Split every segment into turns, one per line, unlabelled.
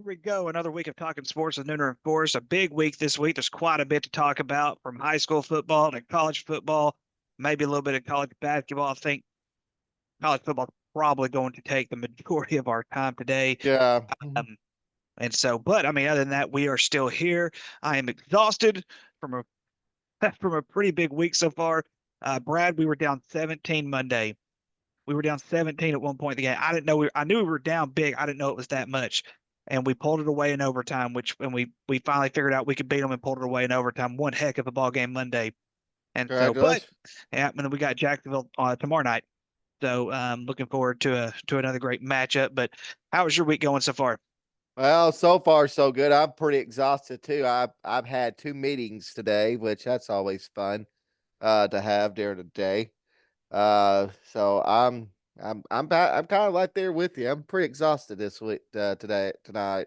we go. Another week of talking sports with Nooner and Forrest. A big week this week. There's quite a bit to talk about from high school football to college football, maybe a little bit of college basketball. I think college football is probably going to take the majority of our time today.
Yeah.
Um, but I mean, other than that, we are still here. I am exhausted from a from a pretty big week so far. Brad, we were down 17 Monday. We were down 17 at one point in the game. I didn't know I knew we were down big. I didn't know it was that much. And we pulled it away in overtime, which when we finally figured out we could beat them and pulled it away in overtime. One heck of a ball game Monday. And so, but
Congratulations.
yeah, and then we got Jacksonville tomorrow night. So looking forward to another great matchup. But how was your week going so far?
Well, so far so good. I'm pretty exhausted too. I've had two meetings today, which that's always fun to have during the day. So I'm kind of right there with you. I'm pretty exhausted this week tonight.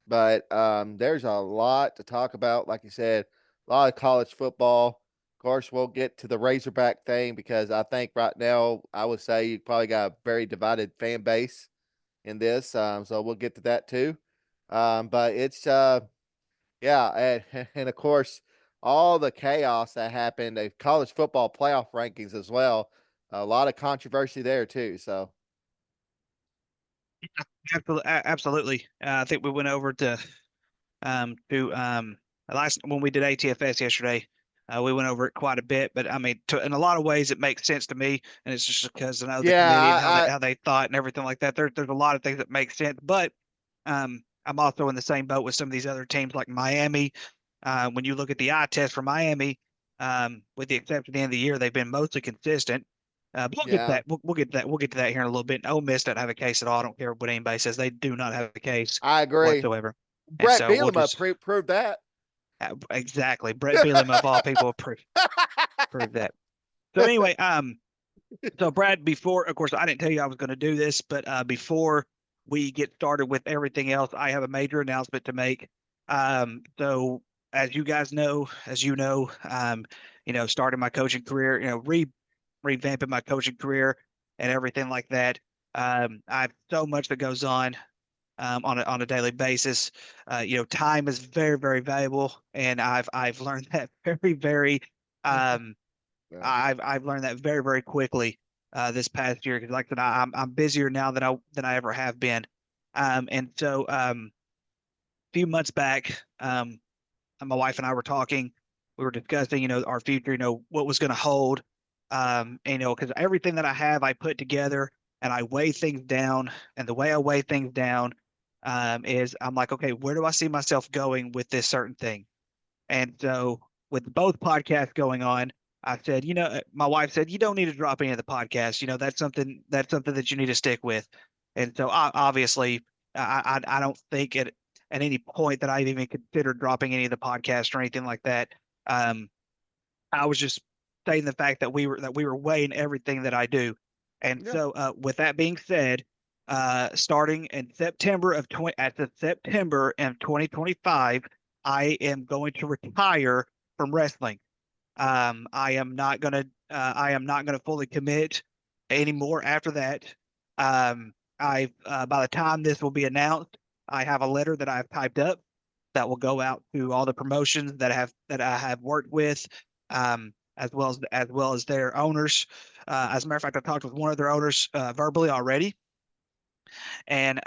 But there's a lot to talk about. Like you said, a lot of college football. Of course, we'll get to the Razorback thing because I think right now I would say you probably got a very divided fan base in this. So we'll get to that too. But it's yeah, and of course all the chaos that happened, the college football playoff rankings as well. A lot of controversy there too. So
Absolutely, absolutely. I think we went over to last when we did ATFS yesterday. We went over it quite a bit, but I mean, in a lot of ways, it makes sense to me, and it's just because I know the
yeah,
committee and
I
how they thought and everything like that. There's a lot of things that make sense, but I'm also in the same boat with some of these other teams like Miami. When you look at the eye test for Miami, with the exception of the end of the year, they've been mostly consistent. But we'll get to
yeah,
that. We'll get to that. We'll get to that here in a little bit. Ole Miss doesn't have a case at all. I don't care what anybody says. They do not have a case
I agree.
whatsoever. And
Brett
so we'll
Bielema
just
proved that.
exactly Brett Bielema of all people prove that. So anyway, so Brad, before of course I didn't tell you I was going to do this, but before we get started with everything else, I have a major announcement to make. So as you guys know, starting my coaching career, revamping my coaching career and everything like that. I have so much that goes on a daily basis. Time is very, very valuable, and I've learned that very, very um,
Yeah.
I've learned that very, very quickly this past year. Because like I said, I'm busier now than I ever have been. And so a few months back, my wife and I were talking. We were discussing, our future, what was going to hold. Because everything that I have, I put together and I weigh things down. And the way I weigh things down is I'm like, okay, where do I see myself going with this certain thing? And so with both podcasts going on, I said, my wife said, you don't need to drop any of the podcasts. That's something that you need to stick with. And so obviously, I don't think at any point that I've even considered dropping any of the podcasts or anything like that. Um, I was just stating the fact that we were weighing everything that I do. And
Yeah.
so, with that being said, starting in September of 2025, I am going to retire from wrestling. I am not gonna fully commit anymore after that. I By the time this will be announced, I have a letter that I've typed up that will go out to all the promotions that I have worked with, as well as their owners. As a matter of fact, I talked with one of their owners verbally already, and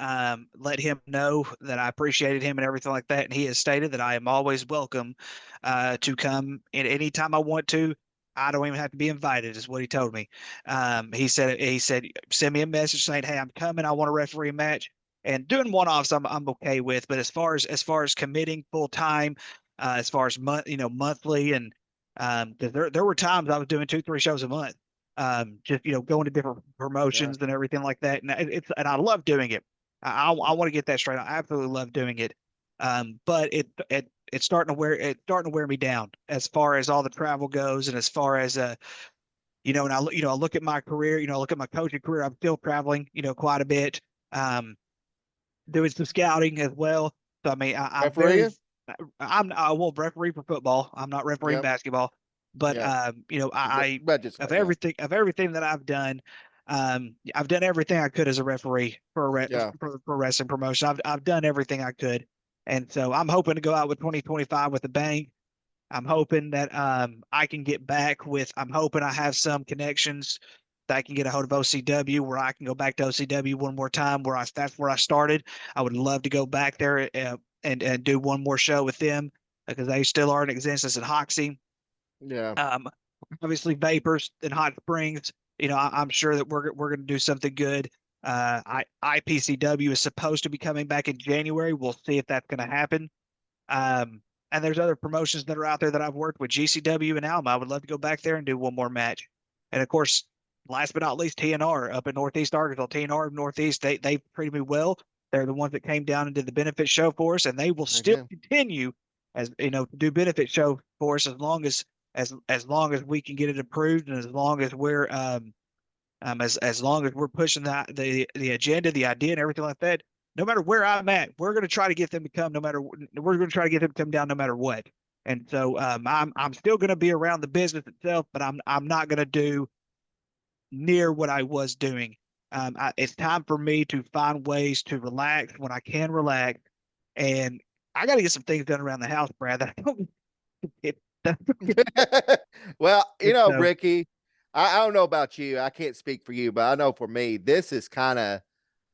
let him know that I appreciated him and everything like that. And he has stated that I am always welcome to come in anytime I want to. I don't even have to be invited, is what he told me. He said, send me a message saying, "Hey, I'm coming. I want to referee a match." And doing one-offs, I'm okay with. But as far as committing full time, as far as monthly, and 'cause there were times I was doing 2, 3 shows a month, just going to different
Yeah.
promotions and everything like that. And and I love doing it. I want to get that straight. I absolutely love doing it. But it's starting to wear me down as far as all the travel goes, and as far as and I look at my career, I look at my coaching career. I'm still traveling, quite a bit, um, doing some scouting as well. So I mean,
Refereeing?
I won't referee for football. I'm not refereeing
Yep.
basketball, but
Yeah.
I
But just
of
yeah.
everything that I've done. I've done everything I could as a referee for
Yeah.
for wrestling promotion. I've done everything I could, and so I'm hoping to go out with 2025 with a bang. I'm hoping that I can get back with. I'm hoping I have some connections that I can get a hold of OCW where I can go back to OCW one more time. That's where I started. I would love to go back there and do one more show with them because they still are in existence in Hoxie.
Yeah.
Um, Obviously Vapors and Hot Springs. I'm sure that we're going to do something good. IPCW is supposed to be coming back in January. We'll see if that's going to happen. Um, and there's other promotions that are out there that I've worked with, GCW and Alma. I would love to go back there and do one more match. And of course, last but not least, TNR up in Northeast Arkansas. TNR Northeast, they treated me well. They're the ones that came down and did the benefit show for us, and they will still
Okay.
continue as to do benefit show for us as long as we can get it approved, and as long as we're as long as we're pushing the agenda, the idea, and everything like that. No matter where I'm at, we're going to try to get them to come. We're going to try to get them to come down no matter what. And so I'm still going to be around the business itself, but I'm not going to do near what I was doing. It's time for me to find ways to relax when I can relax, and I got to get some things done around the house, Brad. That I don't get.
Well,
And so
Ricky, I don't know about you. I can't speak for you, but I know for me, this is kind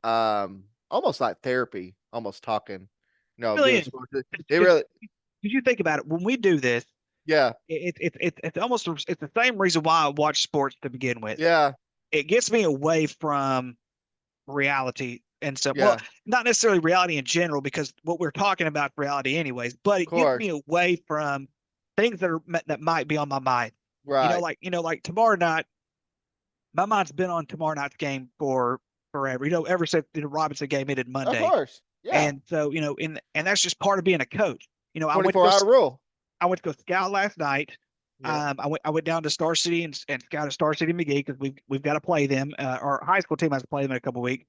of almost like therapy, almost talking,
really,
doing
is
sports. It
because
really,
you think about it, when we do this,
yeah,
it's almost it's the same reason why I watch sports to begin with.
yeah,
It gets me away from reality and stuff. Well,
yeah,
not necessarily reality in general, because what we're talking about is reality anyways, but
of
it gets me
course.
away from things that might be on my mind.
Right.
Like tomorrow night, my mind's been on tomorrow night's game for forever. Ever since the Robinson game ended
Of
Monday,
course. Yeah.
and so and that's just part of being a coach. I went to
24-hour rule.
go scout last night.
Yeah.
I went down to Star City and scouted Star City McGee because we've got to play them. Our high school team has to play them in a couple of weeks.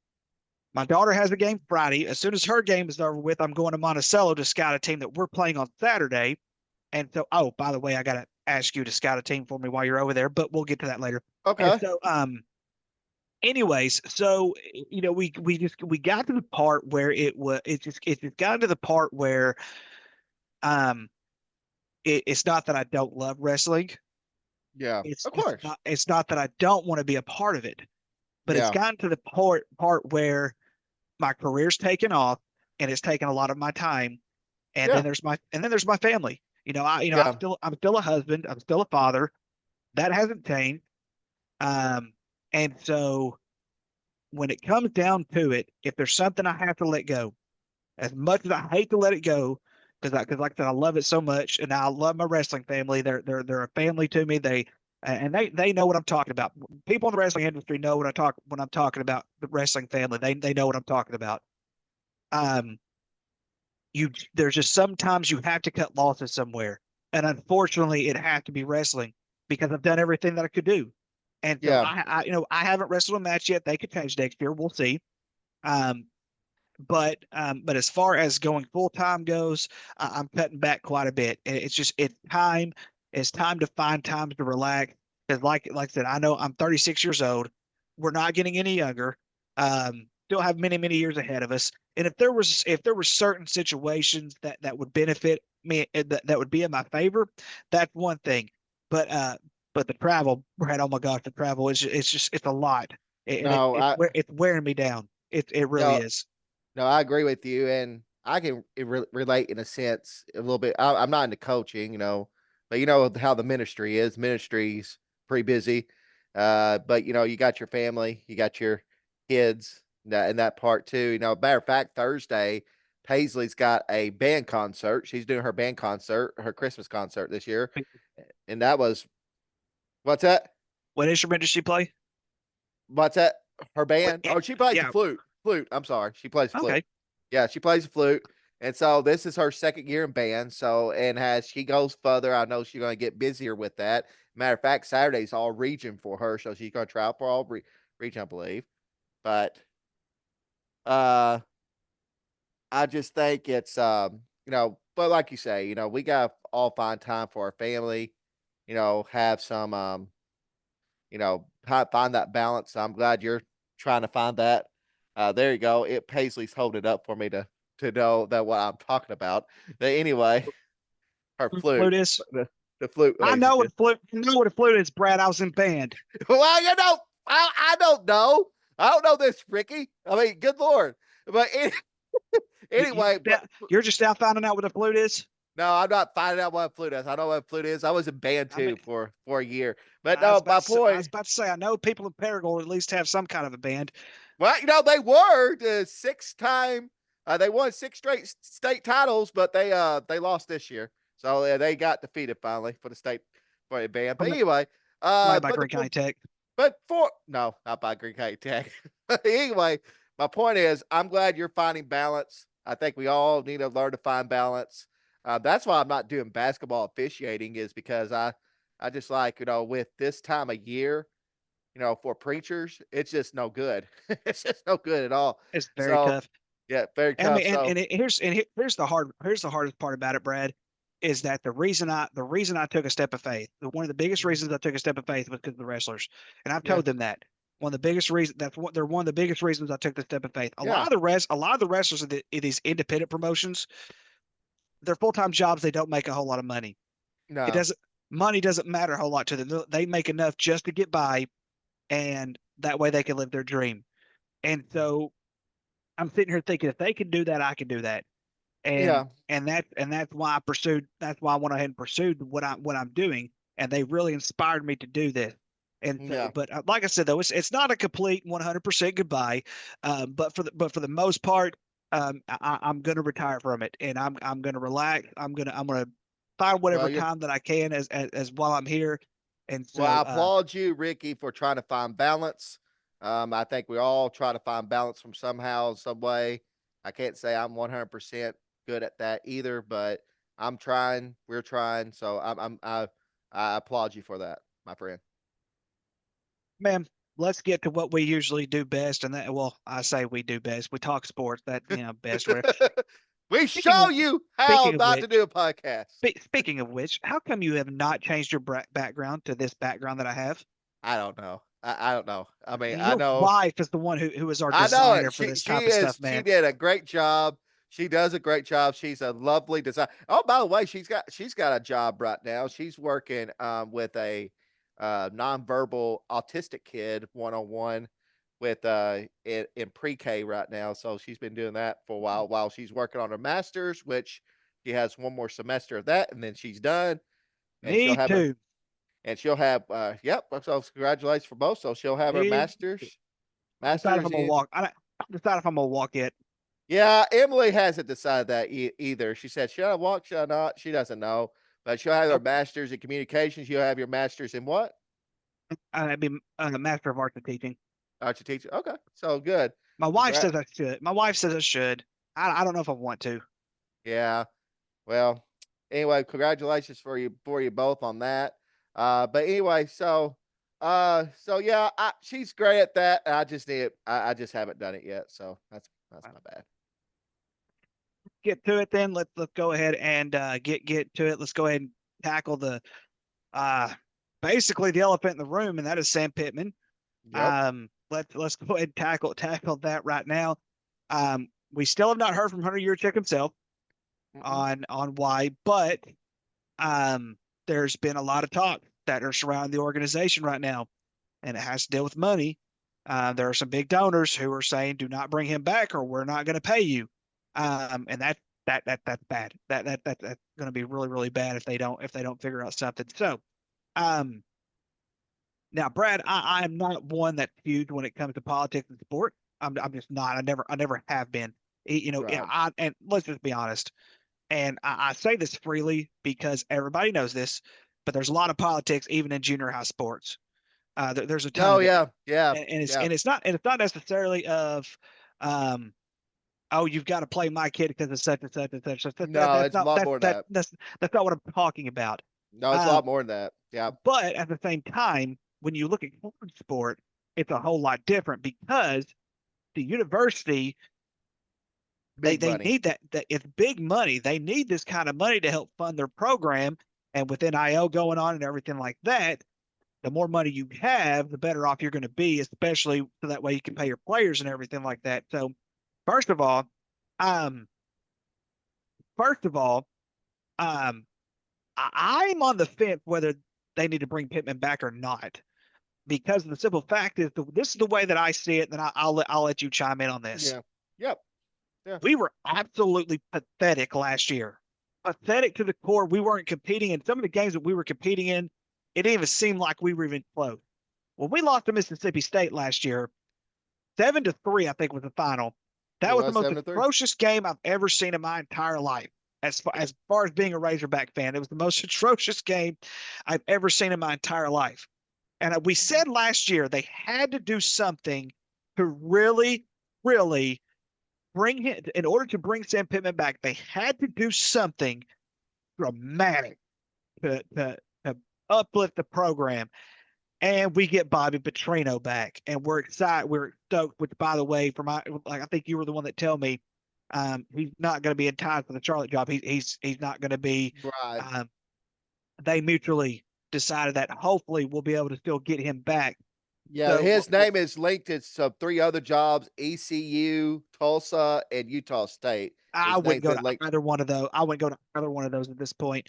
My daughter has a game Friday. As soon as her game is over with, I'm going to Monticello to scout a team that we're playing on Saturday. And so, oh, by the way, I got to ask you to scout a team for me while you're over there, but we'll get to that later. And
Okay.
so, anyways, so we got to the part where it just got to the part where um it's not that I don't love wrestling.
Yeah. Of course.
It's not that I don't want to be a part of it, but it's
Yeah.
gotten to the part where my career's taken off and it's taken a lot of my time. And
Yeah.
then there's my family.
Yeah.
I'm still a husband. I'm still a father. That hasn't changed. Um, and so when it comes down to it, if there's something I have to let go, as much as I hate to let it go, because like I said, I love it so much, and I love my wrestling family. They're a family to me. They know what I'm talking about. People in the wrestling industry know what I talk when I'm talking about the wrestling family. They know what I'm talking about. Um, there's just sometimes you have to cut losses somewhere, and unfortunately, it has to be wrestling because I've done everything that I could do. And so
Yeah.
I haven't wrestled a match yet. They could change next year. We'll see. Um, but as far as going full time goes, I'm cutting back quite a bit. It's just it's time. It's time to find times to relax. Because like I said, I know I'm 36 years old. We're not getting any younger. Still have many years ahead of us. And if there were certain situations that would benefit me that would be in my favor, that's one thing. But but the travel, Brad, oh my gosh, the travel is it's just it's a lot, and
No,
it's wearing me down. It really
no,
is.
no, I agree with you, and I can relate in a sense a little bit. I'm not into coaching, but you know how the ministry is. Ministry's pretty busy, but you got your family, you got your kids, and that part too. Matter of fact, Thursday, Paisley's got a band concert. She's doing her band concert, her Christmas concert this year, and that was what's that?
What instrument does she play?
What's that? Her
What?
band? Oh, she plays the
Yeah.
flute. Flute. I'm sorry. She plays flute.
Okay.
Yeah, she plays the flute. And so this is her second year in band. So, and as she goes further, I know she's going to get busier with that. Matter of fact, Saturday's all region for her. So she's going to try out for all region, I believe. But uh I just think it's, but like you say, we got to all find time for our family, have some, find that balance. I'm glad you're trying to find that. There you go. Paisley's holding it up for me to know that what I'm talking about. But anyway, her
Flute
flute,
is.
the flute,
I
ladies and
know
gentlemen.
what flute. I know what a flute is, Brad. I was in band.
Well, I don't know. I don't know this, Ricky. I mean, good lord. But
You, you
anyway,
just
but
now, you're just now finding out what a flute is.
no, I'm not finding out what flute is. I know what flute is. I was in band
I mean,
too for a year. But no, my
I was
point.
about to say, I know people in Paragould at least have some kind of a band.
Well, they were the 6 time. They won 6 straight state titles, but they lost this year. So they got defeated finally for the state for a band. But
From
anyway,
Played by
but
Green
the
County Tech.
but for no, not by Green County Tech. Anyway, my point is, I'm glad you're finding balance. I think we all need to learn to find balance. That's why I'm not doing basketball officiating, is because I just like, with this time of year, for preachers, it's just no good. It's just no good at all.
It's very
So
tough.
yeah, very
I mean,
tough. So
here's the hardest part about it, Brad, is that the reason I took a step of faith, one of the biggest
mhm,
reasons I took a step of faith was because of the wrestlers, and I've
yeah,
told them that one of the biggest reasons they're one of the biggest reasons I took the step of faith.
yeah,
A lot of the wrestlers in these independent promotions, their full time jobs, they don't make a whole lot of money. It
no,
doesn't Money doesn't matter a whole lot to them. They make enough just to get by, and that way they can live their dream. And so I'm sitting here thinking, if they can do that, I can do that. and
yeah,
that's why that's why I went ahead and pursued what I'm doing, and they really inspired me to do this. And so,
yeah.
but like I said, though, it's not a complete 100% goodbye, but for the most part, I'm going to retire from it, and I'm going to relax. I'm going to find
Well,
whatever
you
time that I can as while I'm here. And
Well, I
so,
applaud you, Ricky, for trying to find balance. I think we all try to find balance from somehow, some way. I can't say I'm 100% good at that either, but I'm trying. We're trying. So I applaud you for that, my friend.
man, let's get to what we usually do best, and that, well, I say we do best. We talk sports. That, best.
We
Speaking
show
of
you how
speaking of
not to
which,
do a podcast.
speaking of which, how come you have not changed your background to this background that I have?
I don't know. I don't know. I mean, I
Your
know.
wife is the one who is our
I know
designer
it.
for
She
this
she
type of
is
stuff,
she
man.
did a great job. She does a great job. She's a lovely design. Oh, by the way, she's got a job right now. She's working with a nonverbal autistic kid one on one with in pre-K right now. So she's been doing that for a while she's working on her masters, which she has one more semester of that, and then she's done. And she'll
Me
have a
too.
and she'll have yep. So congratulations for both. So she'll have her
Me too.
masters
Decide if
masters
I'm gonna
in
walk. I don't decide if I'm gonna walk it.
Yeah, Emily hasn't decided that either. She said, "Should I walk? Should I not?" She doesn't know, but she'll have her master's in communications. You'll have your master's in what?
I'd be a master of arts and teaching.
Art teacher. Okay, so good.
My wife
Congrats.
says I should. My wife says I should. I don't know if I want to.
Yeah. Well, anyway, congratulations for you both on that. But anyway, so yeah, she's great at that. I just haven't done it yet, so that's my bad.
Get to it then. Let's go ahead and get to it. Let's go ahead and tackle the uh basically the elephant in the room, and that is Sam Pittman.
Yep.
Let's go ahead and tackle that right now. We still have not heard from Hunter Yurchek himself
Mm-mm.
on why, but there's been a lot of talk that are surrounding the organization right now, and it has to deal with money. There are some big donors who are saying, "Do not bring him back, or we're not going to pay you." And that's bad. That's going to be really really bad if they don't figure out something. So, um, now, Brad, I am not one that's huge when it comes to politics and sport. I'm just not. I never have been. Yeah.
Right.
And let's just be honest. And I say this freely because everybody knows this, but there's a lot of politics even in junior high sports. There's a ton
Oh
of it,
yeah, yeah,
and
yeah.
it's not necessarily of, um, oh, you've got to play my kid because it's such and such and such.
No, it's a lot more than that.
That's not what I'm talking about.
No, it's a
Um,
lot more than that. Yeah,
but at the same time, when you look at college sport, it's a whole lot different because the university,
big
they
money.
need that it's big money. They need this kind of money to help fund their program, and with NIL going on and everything like that, The more money you have, the better off you're going to be, especially so that way you can pay your players and everything like that. So, first of all, um, first of all, um, I'm on the fence whether they need to bring Pittman back or not, because the simple fact is this is the way that I see it. And then I'll let you chime in on this.
Yeah. Yep. Yeah.
We were absolutely pathetic last year, pathetic to the core. We weren't competing in some of the games that we were competing in. It didn't even seem like we were even close. When we lost to Mississippi State last year, 7-3, I think was the final.
It
That was the
was
most
7-3.
atrocious game I've ever seen in my entire life. As far as being a Razorback fan, it was the most atrocious game I've ever seen in my entire life. And we said last year they had to do something to really, really bring him, in order to bring Sam Pittman back, they had to do something dramatic to uplift the program. And we get Bobby Petrino back, and we're excited. We're stoked. Which, by the way, I think you were the one that told me, he's not going to be in time for the Charlotte job. He's not going to be.
Right.
They mutually decided that hopefully we'll be able to still get him back.
Yeah,
So
his name is linked to some 3 other jobs: ECU, Tulsa, and Utah State.
I
His
wouldn't
name's
go
been
to
linked.
either one of those. I wouldn't go to either one of those at this point.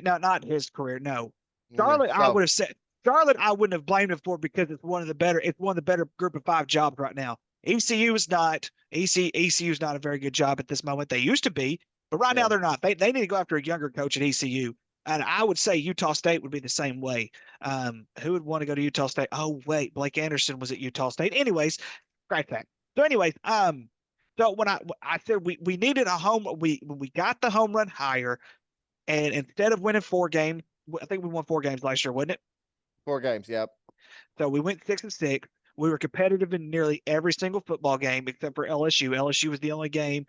No, not his career. No,
Yeah.
Charlotte. I
So
would have said Charlotte. I wouldn't have blamed him for because it's one of the better. It's one of the better group of 5 jobs right now. ECU is not. ECU is not a very good job at this moment. They used to be, but right now
yeah,
they're not. They need to go after a younger coach at ECU. And I would say Utah State would be the same way. Who would want to go to Utah State? Oh wait, Blake Anderson was at Utah State. Anyways, scratch that. So anyways, so when I said we needed a home, we got the home run higher, and instead of winning 4 games, I think we won 4 games last year, wasn't it?
4 games. Yep.
So we went 6-6. We were competitive in nearly every single football game except for LSU. LSU was the only game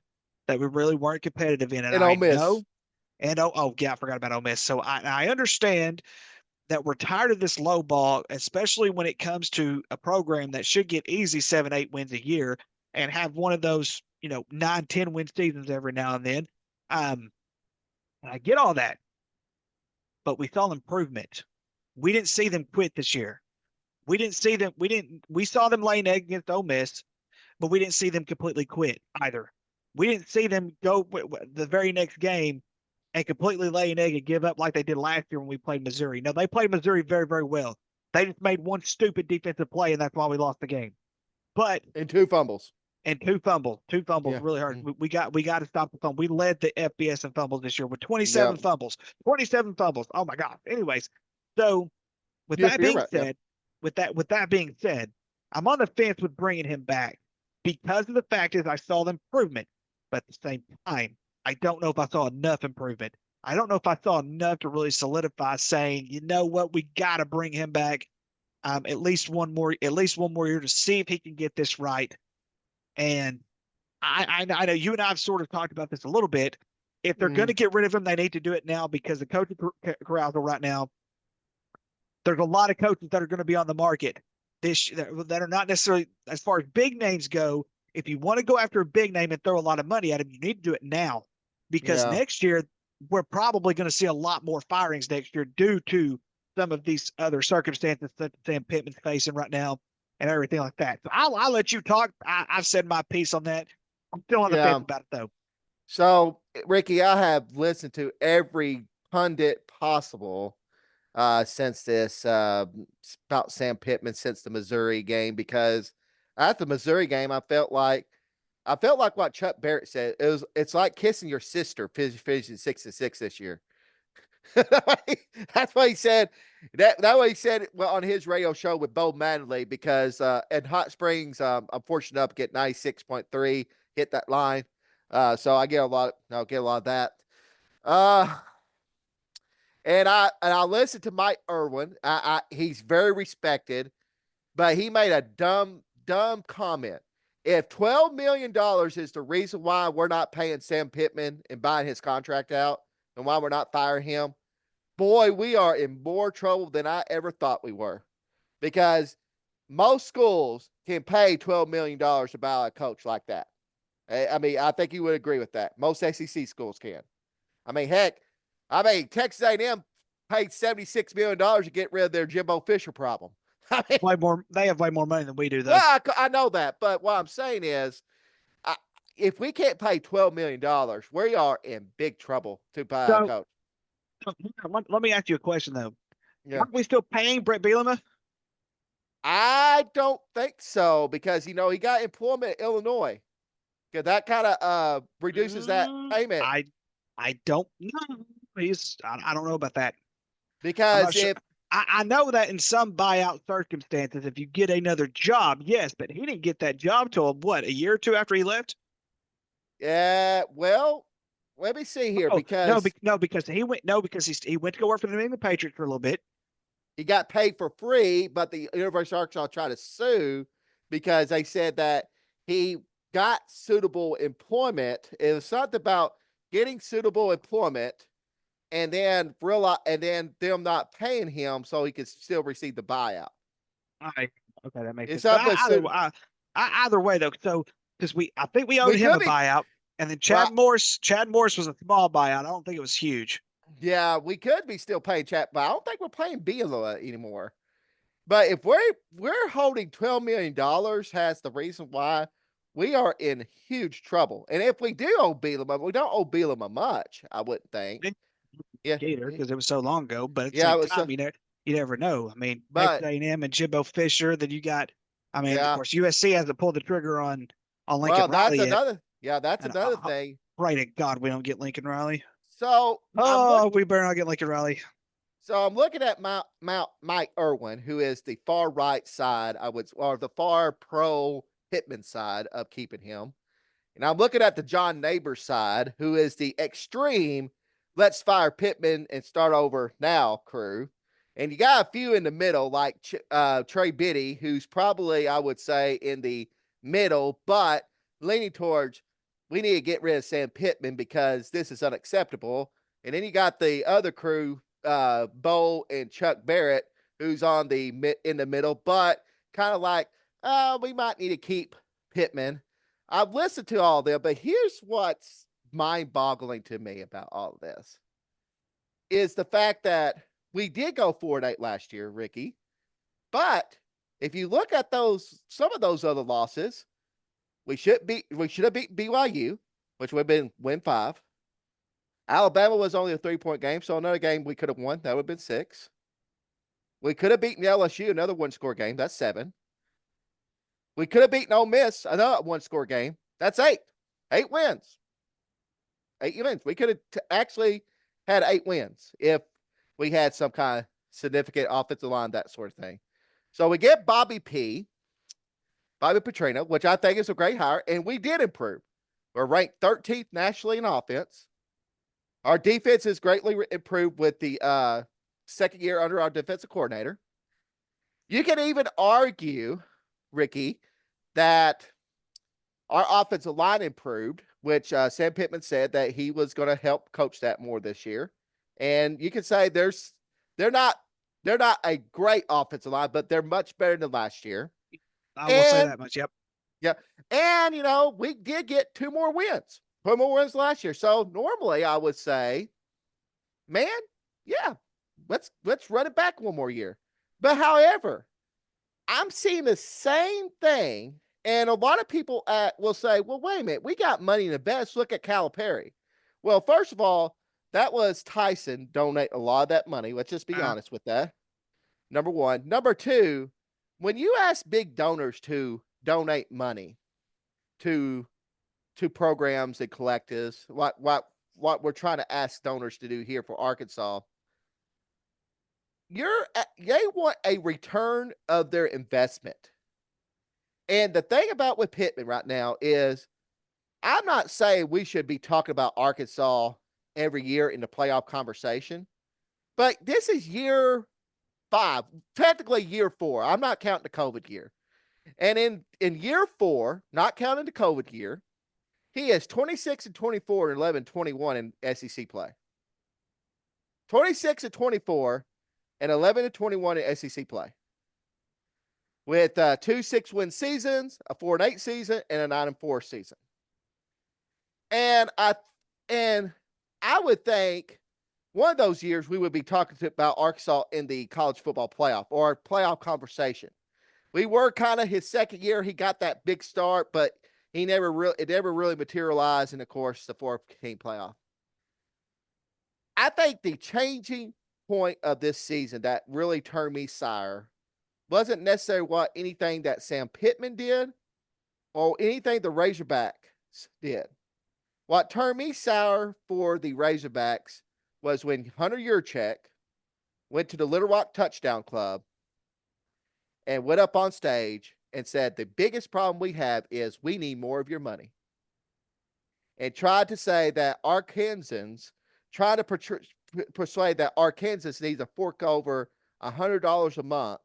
that we really weren't competitive in, and
And
I
Ole Miss.
know. And oh yeah, I forgot about Ole Miss. So I understand that we're tired of this low ball, especially when it comes to a program that should get easy 7-8 wins a year and have one of those 9-10 win seasons every now and then. Um, I get all that, but we saw improvement. We didn't see them quit this year. We didn't see them. We saw them lay an egg against Ole Miss, but we didn't see them completely quit either. We didn't see them go the very next game and completely lay an egg and give up like they did last year when we played Missouri. No, they played Missouri very, very well. They just made one stupid defensive play, and that's why we lost the game. But
And 2 fumbles.
and two fumbles
Yeah.
really hurt. We got to stop the fumble. We led the FBS in fumbles this year with 27
Yep.
fumbles. 27 fumbles. Oh my God. Anyways, so with
You're
that being
right. Yep.
said, with that being said, I'm on the fence with bringing him back because of the fact is I saw the improvement, but at the same time, I don't know if I saw enough improvement. I don't know if I saw enough to really solidify saying, you know what, we got to bring him back at least one more year to see if he can get this right. And I know you and I have sort of talked about this a little bit. If they're going to get rid of him, they need to do it now because the coaching carousel right now, there's a lot of coaches that are going to be on the market that are not necessarily as far as big names go. If you want to go after a big name and throw a lot of money at him, you need to do it now because
Yeah.
next year we're probably going to see a lot more firings next year due to some of these other circumstances that Sam Pittman's facing right now and everything like that. So I'll let you talk. I've said my piece on that. I'm still on the fence
Yeah.
about it though.
So, Ricky, I have listened to every pundit possible since this about Sam Pittman since the Missouri game, because at the Missouri game I felt like what Chuck Barrett said. It's like kissing your sister finishing 6-6 this year. That's what he said. That way he said it on his radio show with Bo Manley, because in Hot Springs, I'm fortunate enough to get 96.3, hit that line. So I get a lot. I'll get a lot of that. Uh, and I listened to Mike Irwin. He's very respected, but he made a dumb comment. If $12 million is the reason why we're not paying Sam Pittman and buying his contract out, and why we're not firing him, boy, we are in more trouble than I ever thought we were. Because most schools can pay $12 million to buy a coach like that. I mean, I think you would agree with that. Most SEC schools can. I mean, heck, Texas A&M paid $76 million to get rid of their Jimbo Fisher problem. I mean,
Way more. They have way more money than we do, though.
well, I know that, but what I'm saying is, I, if we can't pay $12 million, we are in big trouble to buy a
So,
coach.
let me ask you a question though.
Yeah.
Aren't we still paying Brett Bielema?
I don't think so because, he got employment in Illinois. Because that kind of reduces that payment.
I don't know. I don't know about that. I'm not
Because
sure.
if
I know that in some buyout circumstances, if you get another job, yes, but he didn't get that job till what, a year or two after he left?
well, let me see here
Oh no,
because
no, because he went no, because he went to go work for the New England Patriots for a little bit.
he got paid for free, but the University of Arkansas tried to sue because they said that he got suitable employment. It was something about getting suitable employment and then them not paying him so he could still receive the buyout.
All right, okay, that makes
It's
sense. But
up with
either way though, so because I think we owed
we
him
could
a
be
buyout, and then
right.
Chad Morris was a small buyout. I don't think it was huge.
Yeah, we could be still paying Chat, but I don't think we're paying Bielema anymore. But if we're holding $12 million, has the reason why we are in huge trouble. And if we do owe Bielema, we don't owe Bielema much, I wouldn't think. Yeah,
Gator because it was so long ago. But at the
yeah,
same
it was.
time, you never know. I mean, Texas
But
A&M and Jimbo Fisher. Then you got, I mean, of
yeah,
course, USC hasn't pulled the trigger on Lincoln
well,
Riley yet.
that's
And
another thing.
pray to God we don't get Lincoln Riley.
So
Oh, we better not get Lincoln Riley.
So I'm looking at Mike Irwin, who is the far right side, or the far pro Pittman side of keeping him. And I'm looking at the John Neighbors side, who is the extreme let's fire Pittman and start over now crew. And you got a few in the middle, like Trey Biddy, who's probably, I would say, in the middle, but leaning towards we need to get rid of Sam Pittman because this is unacceptable. And then you got the other crew, Bo and Chuck Barrett, who's in the middle, but kind of like, we might need to keep Pittman. I've listened to all of them, but here's what's mind-boggling to me about all of this is the fact that we did go 4-8 last year, Ricky. But if you look at some of those other losses, we should have beat BYU, which would have been win 5. Alabama was only a 3-point game, so another game we could have won. That would have been 6. We could have beaten LSU, another 1-score game. That's 7. We could have beaten Ole Miss, another 1-score game. That's 8. 8 wins. 8 wins. We could have actually had 8 wins if we had some kind of significant offensive line, that sort of thing. So we get Bobby Petrino, which I think is a great hire, and we did improve. We're ranked 13th nationally in offense. Our defense is greatly improved with the second year under our defensive coordinator. You can even argue, Ricky, that our offensive line improved, which Sam Pittman said that he was going to help coach that more this year. And you can say they're not a great offensive line, but they're much better than last year.
I will say that much. Yep.
Yeah. And, we did get 2 more wins. 2 more wins last year. So normally I would say, man, yeah, let's run it back 1 more year. But however, I'm seeing the same thing. And a lot of people will say, well, wait a minute, we got money in the best. Look at Calipari. Well, first of all, that was Tyson donate a lot of that money. Let's just be honest with that. Number one. Number two, when you ask big donors to donate money to programs and collectives, what we're trying to ask donors to do here for Arkansas, they want a return of their investment. And the thing about with Pittman right now is I'm not saying we should be talking about Arkansas every year in the playoff conversation, but this is year 5, technically year 4. I'm not counting the COVID year. And in year 4, not counting the COVID year, he is 26-24 and 11-21 in SEC play. 26-24 and 11-21 in SEC play. With 2 6-win seasons, a 4-8 season, and a 9-4 season. And I would think one of those years we would be talking about Arkansas in the college football playoff or playoff conversation. We were kind of his second year. He got that big start, but it never really materialized. And of course, the 4-team playoff. I think the changing point of this season that really turned me sour wasn't necessarily anything that Sam Pittman did or anything the Razorbacks did. What turned me sour for the Razorbacks was when Hunter Yurachek went to the Little Rock Touchdown Club and went up on stage and said, the biggest problem we have is we need more of your money. And tried to say that Arkansans, trying to persuade that Arkansas needs to fork over $100 a month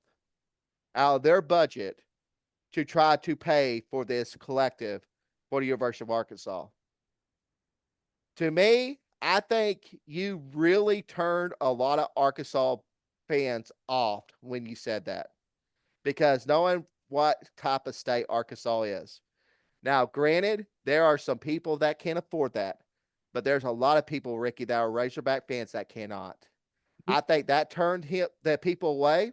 out of their budget to try to pay for this collective for the University of Arkansas. To me, I think you really turned a lot of Arkansas fans off when you said that, because knowing what type of state Arkansas is. Now, granted, there are some people that can afford that, but there's a lot of people, Ricky, that are Razorback fans that cannot. I think that turned the people away.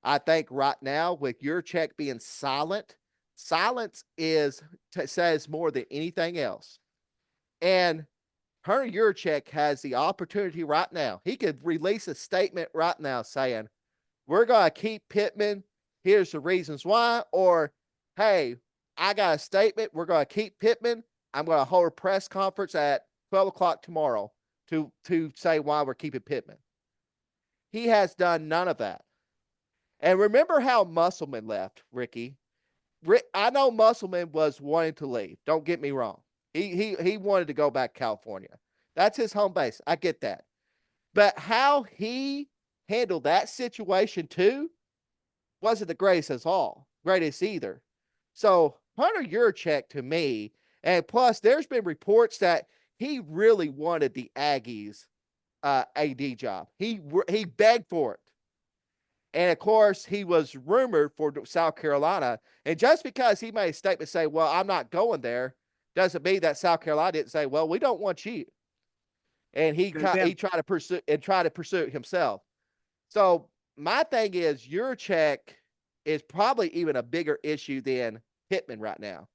I think right now, with Yurachek being silent, silence says more than anything else. And Hunter Yurachek has the opportunity right now. He could release a statement right now saying, we're going to keep Pittman. Here's the reasons why. Or, hey, I got a statement. We're going to keep Pittman. I'm going to hold a press conference at 12 o'clock tomorrow to say why we're keeping Pittman. He has done none of that. And remember how Musselman left, Ricky. I know Musselman was wanting to leave. Don't get me wrong. He wanted to go back to California. That's his home base. I get that. But how he handled that situation too wasn't the greatest either. So Hunter Yurachek, to me, and plus there's been reports that he really wanted the Aggies AD job. He begged for it. And of course, he was rumored for South Carolina. And just because he made a statement saying, well, I'm not going there, doesn't mean that South Carolina didn't say, well, we don't want you. And he tried to pursue it himself. So my thing is, Yurachek is probably even a bigger issue than Pittman right now.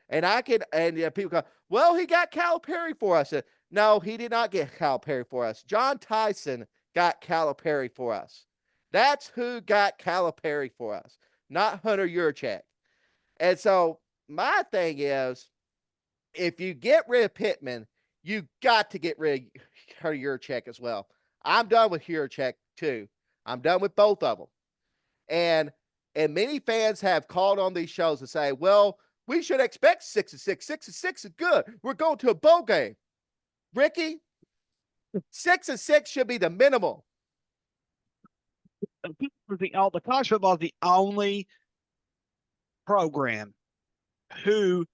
And people go, well, he got Calipari for us. No, he did not get Calipari for us. John Tyson got Calipari for us. That's who got Calipari for us, not Hunter Yurachek. And so my thing is, if you get rid of Pittman, you got to get rid of Hunter Yurachek as well. I'm done with Yurachek too. I'm done with both of them. And many fans have called on these shows to say, well, we should expect 6-6. 6-6 is good. We're going to a bowl game. Ricky, 6-6 should be the minimal.
The college football is the only program who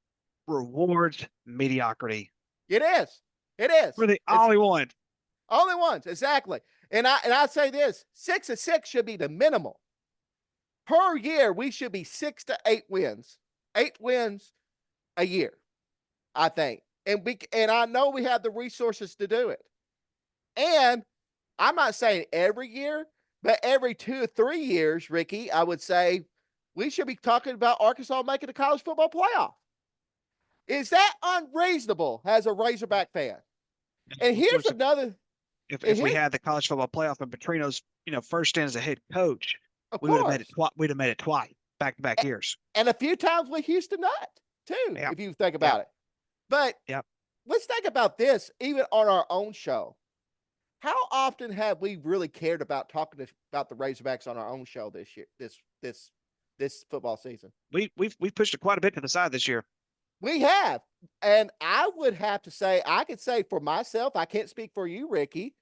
rewards mediocrity.
It is. It is.
We're the only ones.
Only ones, exactly. And I say this: 6-6 should be the minimal. Per year, we should be 6 to 8 wins. 8 wins a year, I think. And I know we have the resources to do it. And I'm not saying every year, but every 2 or 3 years, Ricky, I would say we should be talking about Arkansas making the college football playoff. Is that unreasonable as a Razorback fan? And here's another.
If we had the college football playoff and Petrino's, first stint as a head coach, we would have made it. We'd have made it twice, back-to-back years,
and a few times with Houston Nutt too, if you think about it. But let's think about this, even on our own show. How often have we really cared about talking about the Razorbacks on our own show this year, this football season?
We've pushed it quite a bit to the side this year.
We have. And I would have to say, I could say for myself, I can't speak for you, Ricky,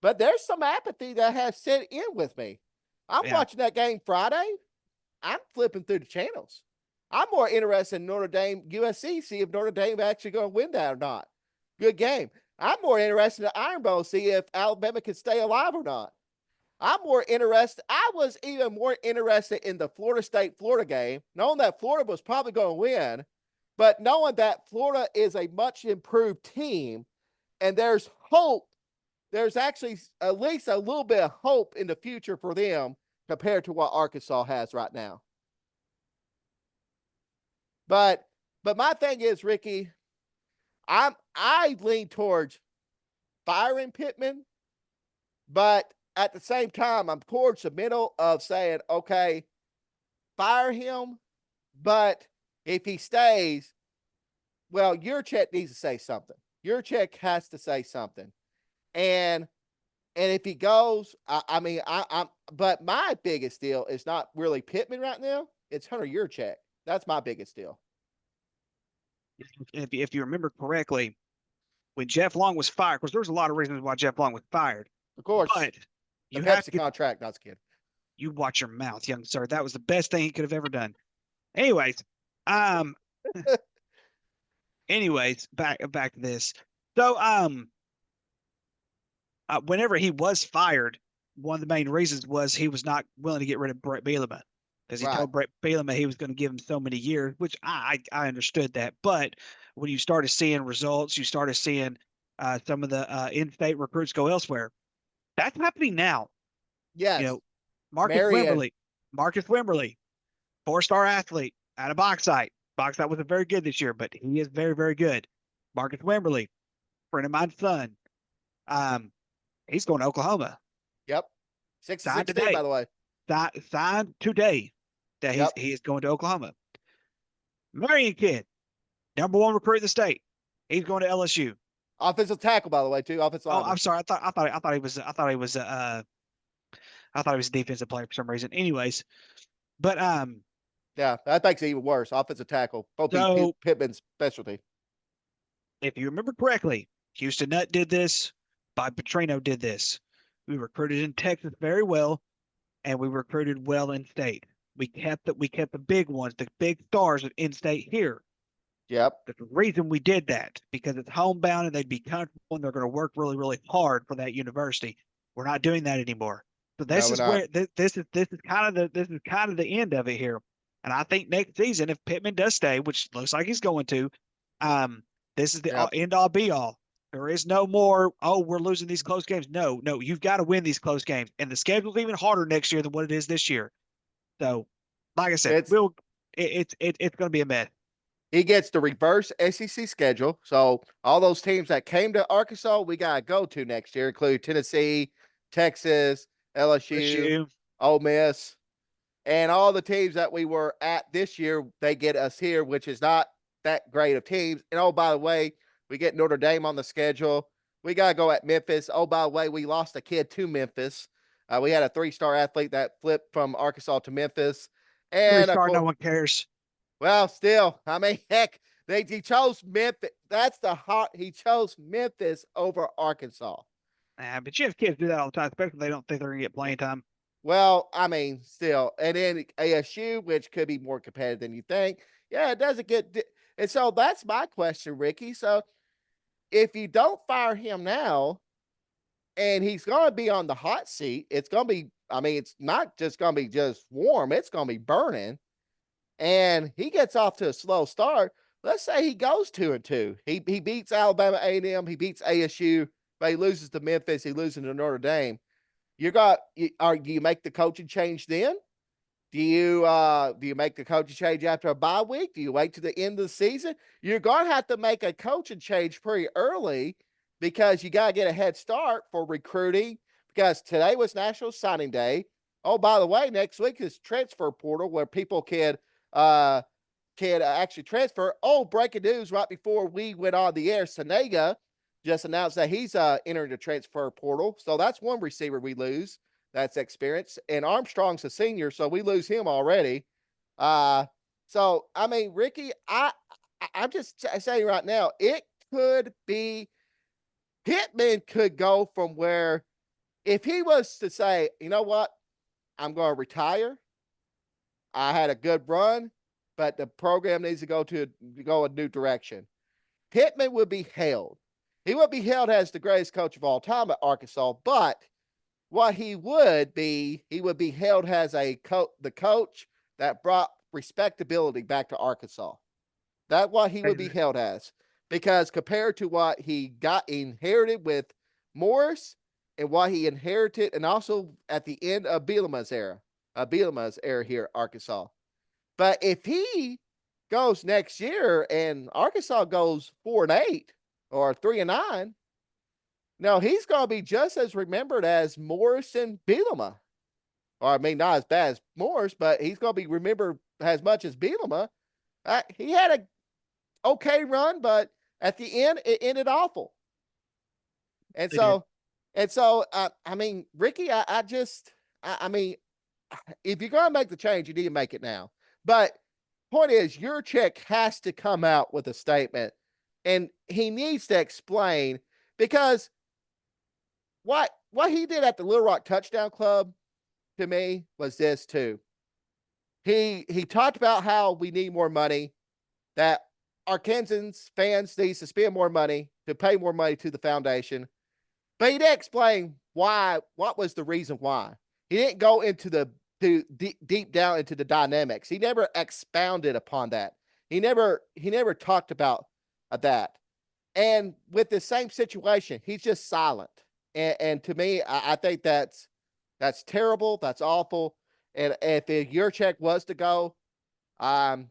but there's some apathy that has set in with me. I'm watching that game Friday. I'm flipping through the channels. I'm more interested in Notre Dame USC, see if Notre Dame actually going to win that or not. Good game. I'm more interested in Iron Bowl, see if Alabama can stay alive or not. I was even more interested in the Florida State-Florida game, knowing that Florida was probably going to win, but knowing that Florida is a much improved team and there's hope there's actually at least a little bit of hope in the future for them compared to what Arkansas has right now. But my thing is, Ricky, I lean towards firing Pittman, but at the same time, I'm towards the middle of saying, okay, fire him, but if he stays, well, Yurchek needs to say something. Yurchek has to say something. And if he goes, I'm but my biggest deal is not really Pittman right now. It's Hunter Yurchek. That's my biggest deal.
If you remember correctly, when Jeff Long was fired, because there was a lot of reasons why Jeff Long was fired.
Of course,
But
the
you have
Pepsi
to
contract, not kid.
you watch your mouth, young sir. That was the best thing he could have ever done. Anyways, um, back to this. So, whenever he was fired, one of the main reasons was he was not willing to get rid of Brett Bielema, because he
Right.
told Brett Bielema he was going to give him so many years, which I understood that. But when you started seeing results, you started seeing some of the in-state recruits go elsewhere. That's happening now.
Yes.
You know, Marcus
Marion.
Wimberly, 4-star athlete out of Bauxite. Bauxite wasn't very good this year, but he is very, very good. Marcus Wimberly, friend of mine's son. He's going to Oklahoma.
Yep. 6
Signed
16,
today.
by the way.
Signed today that
Yep.
he is going to Oklahoma. Marion kid, #1 recruit in the state. He's going to LSU.
Offensive tackle, by the way, too. Offensive
Oh,
lineman.
I'm sorry. I thought he was a defensive player for some reason. Anyways, but
Yeah, that makes it even worse. Offensive tackle. Both
so
Pittman's specialty.
if you remember correctly, Houston Nutt did this. Bob Petrino did this. We recruited in Texas very well, and we recruited well in state. We kept the big ones, the big stars of in-state here.
Yep.
The reason we did that, because it's homebound and they'd be comfortable and they're going to work really, really hard for that university. We're not doing that anymore. So this
No,
is
we're
where
not.
this is kind of the end of it here. And I think next season, if Pittman does stay, which looks like he's going to, this is the
Yep.
end all be all. There is no more, oh, we're losing these close games. No, you've got to win these close games. And the schedule's even harder next year than what it is this year. So, like I said,
It's
it's going to be a mess.
he gets the reverse SEC schedule. So all those teams that came to Arkansas, we got to go to next year, including Tennessee, Texas, LSU, Ole Miss, and all the teams that we were at this year. They get us here, which is not that great of teams. And oh, by the way, we get Notre Dame on the schedule. We got to go at Memphis. Oh, by the way, we lost a kid to Memphis. We had a 3-star athlete that flipped from Arkansas to Memphis. And of
3-star,
course,
no one cares.
well, still, I mean, heck, he chose Memphis. That's the heart. He chose Memphis over Arkansas.
But you have kids do that all the time, especially if they don't think they're going to get playing time.
Well, I mean, still, and then ASU, which could be more competitive than you think. Yeah, it doesn't get. And so that's my question, Ricky. So if you don't fire him now, and he's going to be on the hot seat, it's going to be. I mean, it's not just going to be just warm. It's going to be burning. And he gets off to a slow start. Let's say he goes 2-2. He beats Alabama A&M. He beats ASU, but he loses to Memphis. He loses to Notre Dame. Do you make the coaching change then? Do you make the coaching change after a bye week? Do you wait to the end of the season? You're going to have to make a coaching change pretty early because you got to get a head start for recruiting because today was National Signing Day. Oh, by the way, next week is transfer portal where people can actually transfer. Oh, breaking news right before we went on the air, Senega just announced that he's entering the transfer portal. So that's one receiver we lose. That's experience. And Armstrong's a senior, so we lose him already. So I mean, Ricky, I'm just saying right now, it could be Pittman could go from where if he was to say, you know what, I'm going to retire. I had a good run, but the program needs to go a new direction. Pittman would be held. He would be held as the greatest coach of all time at Arkansas, but what he would be held as the coach that brought respectability back to Arkansas. That's what he would be held as. Because compared to what he got inherited with Morris, and what he inherited, and also at the end of Bielema's era here at Arkansas. But if he goes next year and Arkansas goes 4-8 or 3-9, now he's going to be just as remembered as Morris and Bielema. Or I mean, not as bad as Morris, but he's going to be remembered as much as Bielema. He had a okay run, but at the end, it ended awful. And
They did.
so, I mean, Ricky, I mean, if you're going to make the change, you need to make it now. But point is, Yurachek has to come out with a statement, and he needs to explain, because what he did at the Little Rock Touchdown Club to me was this too. He talked about how we need more money, that Arkansans fans needs to spend more money to pay more money to the foundation, but he didn't explain why. What was the reason why? He didn't go into deep down into the dynamics. He never expounded upon that. He never talked about that. And with the same situation, he's just silent. And to me, I think that's terrible. That's awful. And if Yurachek was to go, I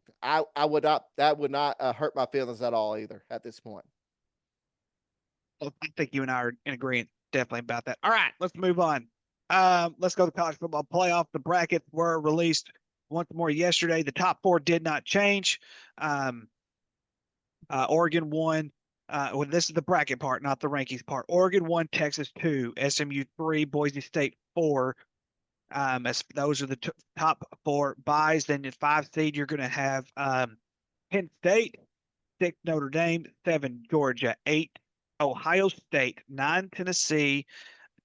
would not. That would not hurt my feelings at all either at this point.
Well, I think you and I are in agreement definitely about that. All right, let's move on. Let's go to college football playoff. The brackets were released once more yesterday. The top four did not change. Oregon won. Well, this is the bracket part, not the rankings part. Oregon 1, Texas 2, SMU 3, Boise State 4. As those are the top four buys. Then at 5 seed, you're going to have Penn State, 6 Notre Dame, 7 Georgia, 8 Ohio State, 9 Tennessee,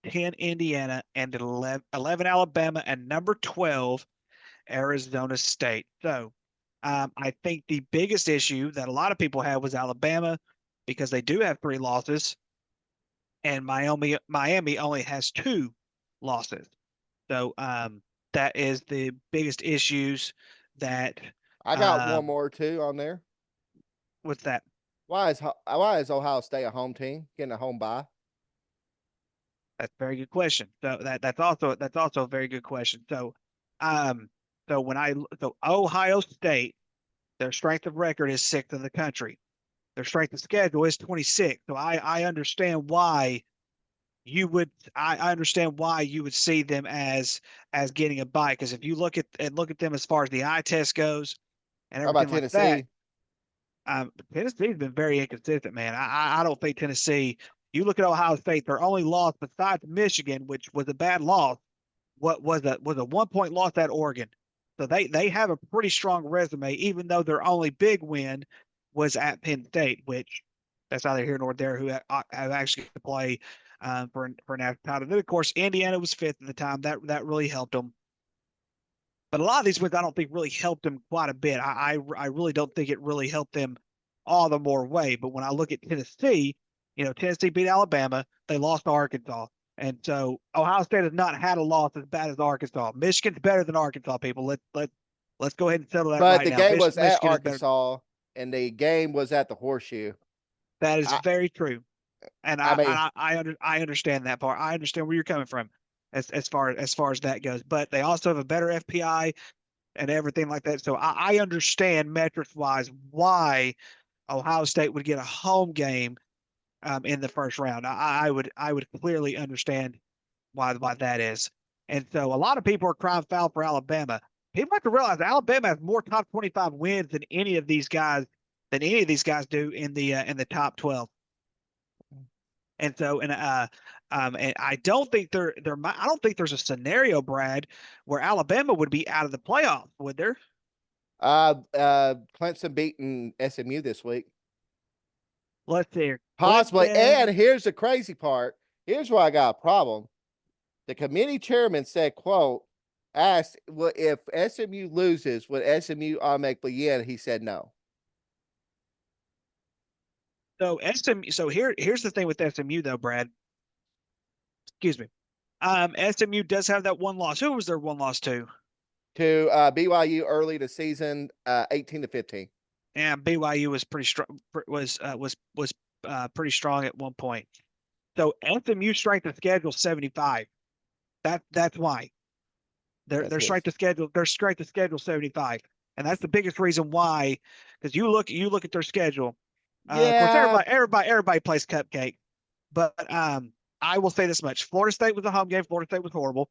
10 Indiana, and 11 Alabama, and number 12 Arizona State. So I think the biggest issue that a lot of people have was Alabama, because they do have 3 losses, and Miami only has 2 losses. So that is the biggest issues that
I got one more too on there.
What's that?
Why is Ohio State a home team getting a home bye?
That's a very good question. So that's also a very good question. So so Ohio State, their strength of record is 6th in the country. Their strength of schedule is 26. So I understand why you would see them as getting a bye, because if you look at them as far as the eye test goes and
How about
everything like
Tennessee?
that, Tennessee's been very inconsistent, man. I don't think Tennessee. You look at Ohio State, their only loss besides Michigan, which was a bad loss, what was a 1-point loss at Oregon. So they have a pretty strong resume, even though their only big win was at Penn State, which that's neither here nor there, who have actually to play for a national title. Then of course Indiana was 5th at the time. That really helped them. But a lot of these wins I don't think really helped them quite a bit. I really don't think it really helped them all the more way. But when I look at Tennessee, Tennessee beat Alabama. They lost to Arkansas. And so Ohio State has not had a loss as bad as Arkansas. Michigan's better than Arkansas, people. Let's go ahead and settle that
But
right
the
now.
game was at
Michigan
Arkansas, and the game was at the Horseshoe.
That is very true. And I understand that part. I understand where you're coming from as far as that goes. But they also have a better FPI and everything like that. So I understand metrics wise why Ohio State would get a home game in the first round. I would clearly understand why that is. And so a lot of people are crying foul for Alabama. People have to realize Alabama has more top 25 wins than any of these guys do in the top 12. And so, and I don't think I don't think there's a scenario, Brad, where Alabama would be out of the playoffs, would there?
Clemson beating SMU this week.
Let's see.
Possibly. And here's the crazy part. Here's where I got a problem. The committee chairman said, quote, asked if SMU loses, would SMU automatically in? He said no.
So here's the thing with SMU though, Brad. Excuse me. SMU does have that one loss. Who was their one loss to?
To BYU early the season, 18-15.
And BYU was pretty strong. Was pretty strong at one point. So SMU strength of schedule 75. That's why their
That's
strength of schedule 75, and that's the biggest reason why. Because you look at their schedule. Of course,
Yeah,
everybody plays cupcake, but I will say this much: Florida State was a home game. Florida State was horrible.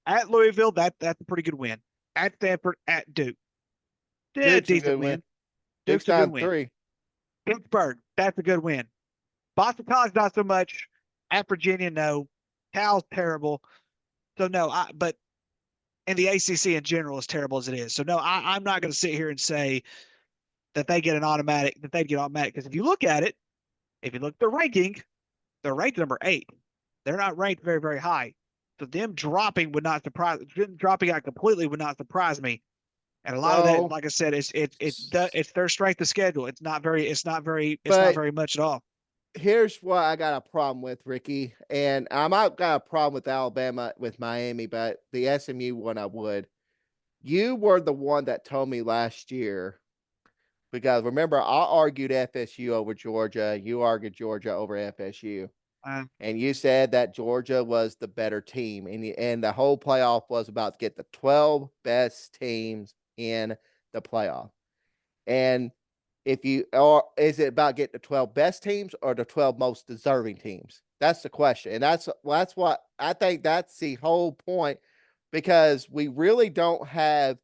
At Louisville, that's a pretty good win. At Stanford, at Duke, yeah,
Duke's a
decent
good win.
win.
Duke's
Duke's a good
down
win.
3.
Pittsburgh, that's a good win. Boston College, not so much. At Virginia, no. Cal's terrible. So no, but and the ACC in general is terrible as it is. So no, I'm not going to sit here and say that they get automatic because if you look at it, if you look at the ranking, they're ranked number 8. They're not ranked very, very high. So them dropping would not surprise. Them dropping out completely would not surprise me. And a lot of that,
So,
like I said, it's their strength of schedule. It's not very
but
much at all.
here's what I got a problem with, Ricky, and I might got a problem with Alabama with Miami, but the SMU one I would. You were the one that told me last year because remember I argued FSU over Georgia, you argued Georgia over FSU.
Uh,
And you said that Georgia was the better team, and the whole playoff was about to get the 12 best teams in the playoff. And if you or is it about getting the 12 best teams or the 12 most deserving teams? That's the question. And that's what I think that's the whole point because we really don't have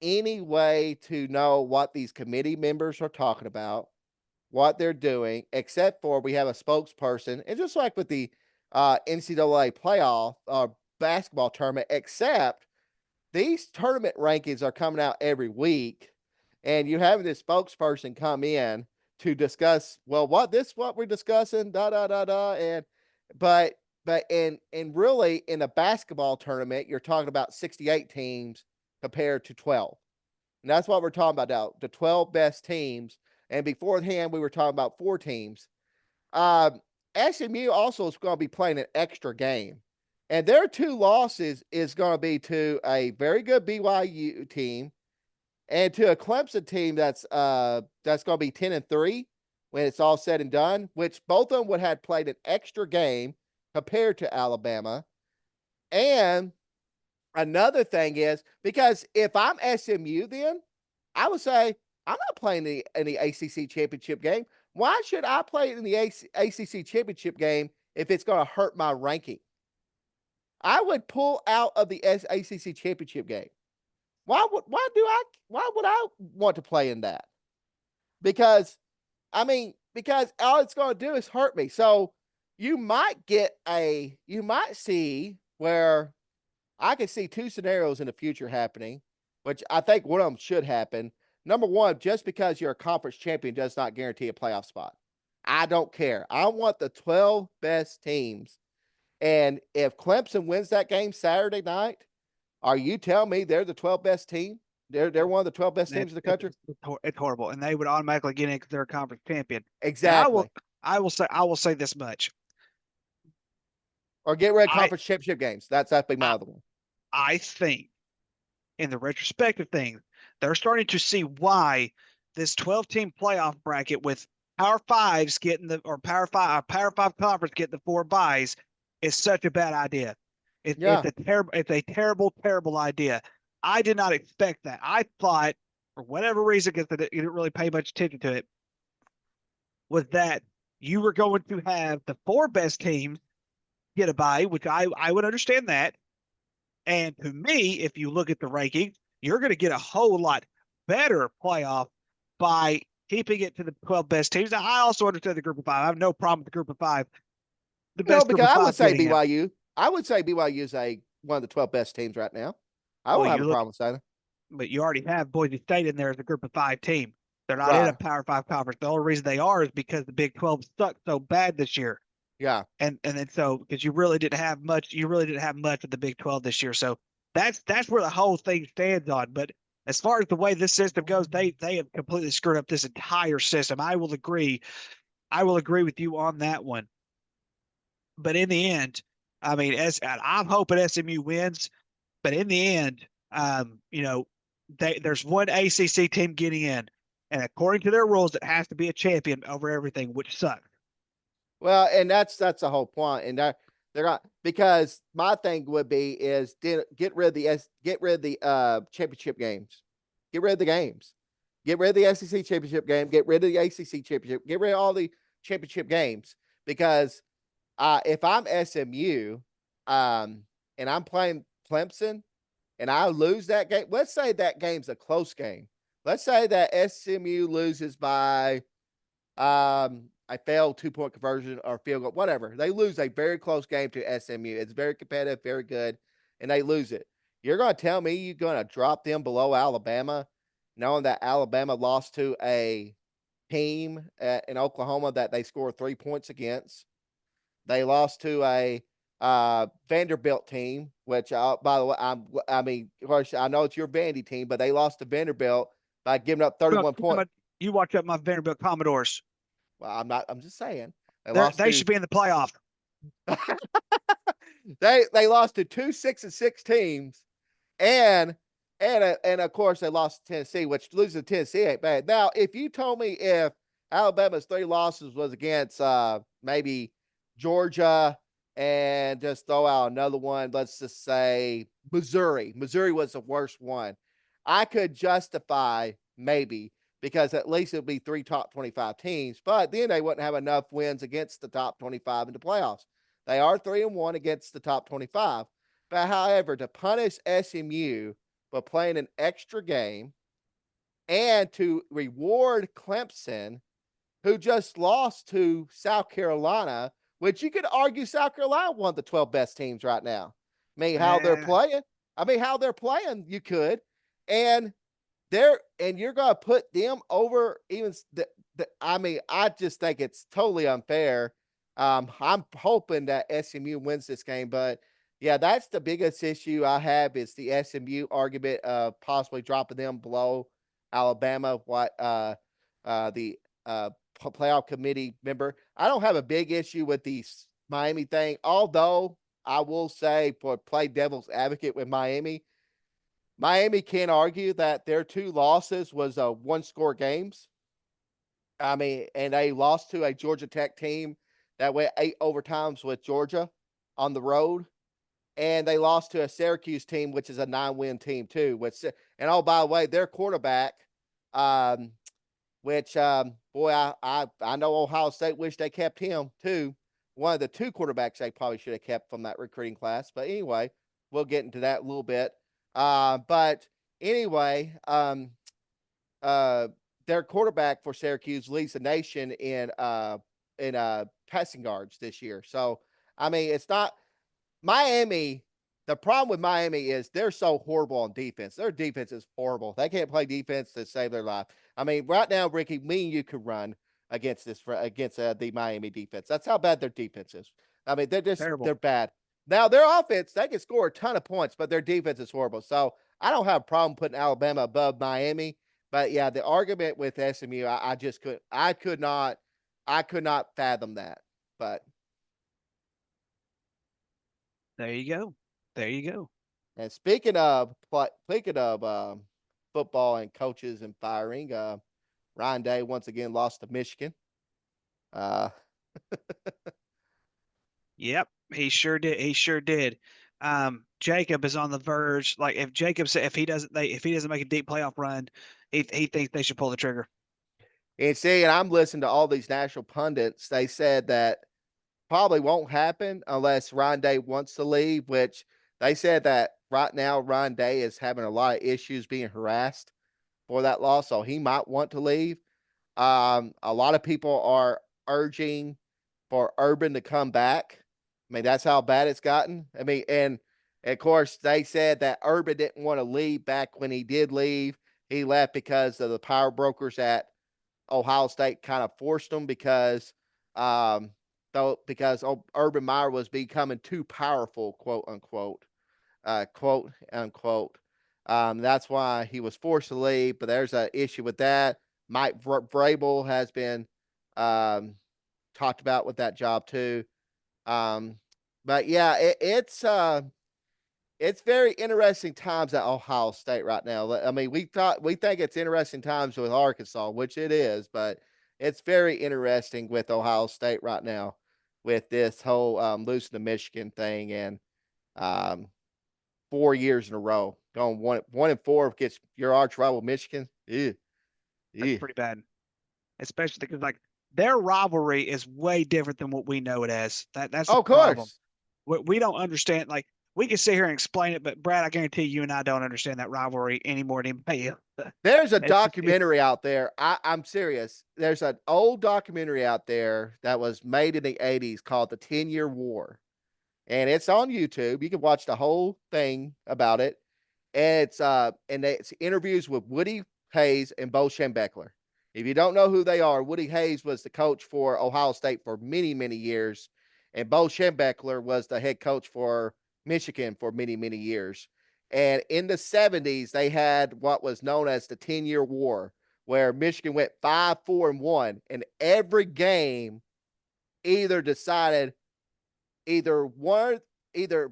any way to know what these committee members are talking about, what they're doing, except for we have a spokesperson. And just like with the NCAA playoff basketball tournament, except these tournament rankings are coming out every week, and you have this spokesperson come in to discuss, well, what we're discussing, da da da da, and but and really in a basketball tournament, you're talking about 68 teams compared to 12. And that's what we're talking about now, the 12 best teams. And beforehand, we were talking about 4 teams. SMU also is going to be playing an extra game. And their 2 losses is going to be to a very good BYU team and to a Clemson team that's going to be 10-3 when it's all said and done, which both of them would have played an extra game compared to Alabama. And another thing is because if I'm SMU, then I would say I'm not playing in the ACC championship game. Why should I play in the ACC championship game if it's going to hurt my ranking? I would pull out of the ACC championship game. Why would I want to play in that? Because because all it's going to do is hurt me. So you might see where I could see 2 scenarios in the future happening, which I think one of them should happen. Number one, just because you're a conference champion does not guarantee a playoff spot. I don't care. I want the 12 best teams. And if Clemson wins that game Saturday night, are you telling me they're the 12 best team? They're one of the 12 best teams in the country?
It's horrible. And they would automatically get in because they're a conference champion. And
Exactly.
I will say this much.
Or get rid of
I
conference championship games. That's my other one.
I think in the retrospective thing, they're starting to see why this 12-team playoff bracket with Power Fives getting Power Five conference getting the 4 byes is such a bad idea. It's a terrible idea. I did not expect that. I thought, for whatever reason, because I didn't really pay much attention to it, was that you were going to have the 4 best teams get a bye, which I would understand that. And to me, if you look at the rankings, you're going to get a whole lot better playoff by keeping it to the 12 best teams. Now, I also understand the group of 5. I have no problem with the group of 5. The best
because I would say
BYU.
In. I would say BYU is one of the 12 best teams right now. I don't have a problem with that.
But you already have Boise State in there as a group of 5 team. They're not in a Power 5 conference. The only reason they are is because the Big 12 sucked so bad this year.
Yeah.
And then so because you really didn't have much of the Big 12 this year. So that's where the whole thing stands on. But as far as the way this system goes, they have completely screwed up this entire system. I will agree with you on that one. But in the end, I mean, I'm hoping SMU wins. But in the end, there's one ACC team getting in, and according to their rules, it has to be a champion over everything, which sucks.
Well, and that's the whole point, and they're not, because my thing would be is get rid of the championship games, get rid of the games, get rid of the SEC championship game, get rid of the ACC championship, get rid of all the championship games, because if I'm SMU, um, and I'm playing Clemson, and I lose that game, let's say that game's a close game. Let's say that SMU loses by I failed 2-point conversion or field goal, whatever. They lose a very close game to SMU. It's very competitive, very good, and they lose it. You're going to tell me you're going to drop them below Alabama, knowing that Alabama lost to a team in Oklahoma that they scored 3 points against. They lost to a Vanderbilt team, which, by the way, I mean, of course, I know it's your Vandy team, but they lost to Vanderbilt by giving up
Well,
31 points.
you watch up my Vanderbilt Commodores.
Well, I'm not. I'm just saying they
They
lost
they
to
should be in the playoff.
they lost to 2 6-6 teams, and and of course they lost to Tennessee, which losing to Tennessee ain't bad. Now, if you told me if Alabama's 3 losses was against maybe Georgia, and just throw out another one, let's just say Missouri. Missouri was the worst one. I could justify maybe, because at least it would be 3 top 25 teams, but then they wouldn't have enough wins against the top 25 in the playoffs. They are 3-1 against the top 25. But however, to punish SMU for playing an extra game and to reward Clemson, who just lost to South Carolina, which you could argue South Carolina one of the 12 best teams right now. I mean, how they're
Eh,
playing. How they're playing, you could. And you're going to put them over even I just think it's totally unfair. I'm hoping that SMU wins this game, but yeah, that's the biggest issue I have is the SMU argument of possibly dropping them below Alabama. What the playoff committee member. I don't have a big issue with the Miami thing, although I will say, for play devil's advocate with Miami, Miami can't argue that their 2 losses was one-score games. I mean, and they lost to a Georgia Tech team that went 8 overtimes with Georgia on the road, and they lost to a Syracuse team, which is a 9-win team too. And oh, by the way, their quarterback, um, which boy, I know Ohio State wish they kept him too. One of the 2 quarterbacks they probably should have kept from that recruiting class. But anyway, we'll get into that a little bit. But anyway, uh, their quarterback for Syracuse leads the nation in passing yards this year. So I mean, it's not Miami. The problem with Miami is they're so horrible on defense. Their defense is horrible. They can't play defense to save their life. I mean, right now, Ricky, me and you could run against the Miami defense. That's how bad their defense is. I mean,
terrible.
they're bad. Now their offense, they can score a ton of points, but their defense is horrible. So I don't have a problem putting Alabama above Miami. But yeah, the argument with SMU, I just I could not fathom that. But
There you go. There you go.
and speaking of football and coaches and firing, Ryan Day once again lost to Michigan. Uh,
Yep, he sure did. He sure did. Jacob is on the verge. Like if Jacob said if he doesn't make a deep playoff run, he thinks they should pull the trigger.
and I'm listening to all these national pundits. They said that probably won't happen unless Ryan Day wants to leave, which they said that right now Ryan Day is having a lot of issues being harassed for that loss, so he might want to leave. A lot of people are urging for Urban to come back. I mean, that's how bad it's gotten. I mean, and of course, they said that Urban didn't want to leave back when he did leave. He left because of the power brokers at Ohio State kind of forced him um, because Urban Meyer was becoming too powerful, quote unquote. That's why he was forced to leave. But there's an issue with that. Mike Vrabel has been um, talked about with that job too. Um, but yeah, it's very interesting times at Ohio State right now. I mean, we think it's interesting times with Arkansas, which it is, but it's very interesting with Ohio State right now. with this whole losing to Michigan thing, and um, 4 years in a row going 1-4 against your arch rival Michigan. Ew,
That's
ew.
pretty bad, especially because like their rivalry is way different than what we know it as. That's the
Oh, of
problem.
course.
We don't understand. Like we can sit here and explain it, but Brad, I guarantee you and I don't understand that rivalry any more than anybody else.
There's a
It's
documentary out there. I'm serious. There's an old documentary out there that was made in the 80s called The 10-Year War. And it's on YouTube. You can watch the whole thing about it. And it's interviews with Woody Hayes and Bo Schembechler. If you don't know who they are, Woody Hayes was the coach for Ohio State for many, many years, and Bo Schembechler was the head coach for Michigan for many, many years. And in the 70s, they had what was known as the 10-year war, where Michigan went 5-4-1, and every game either decided either one either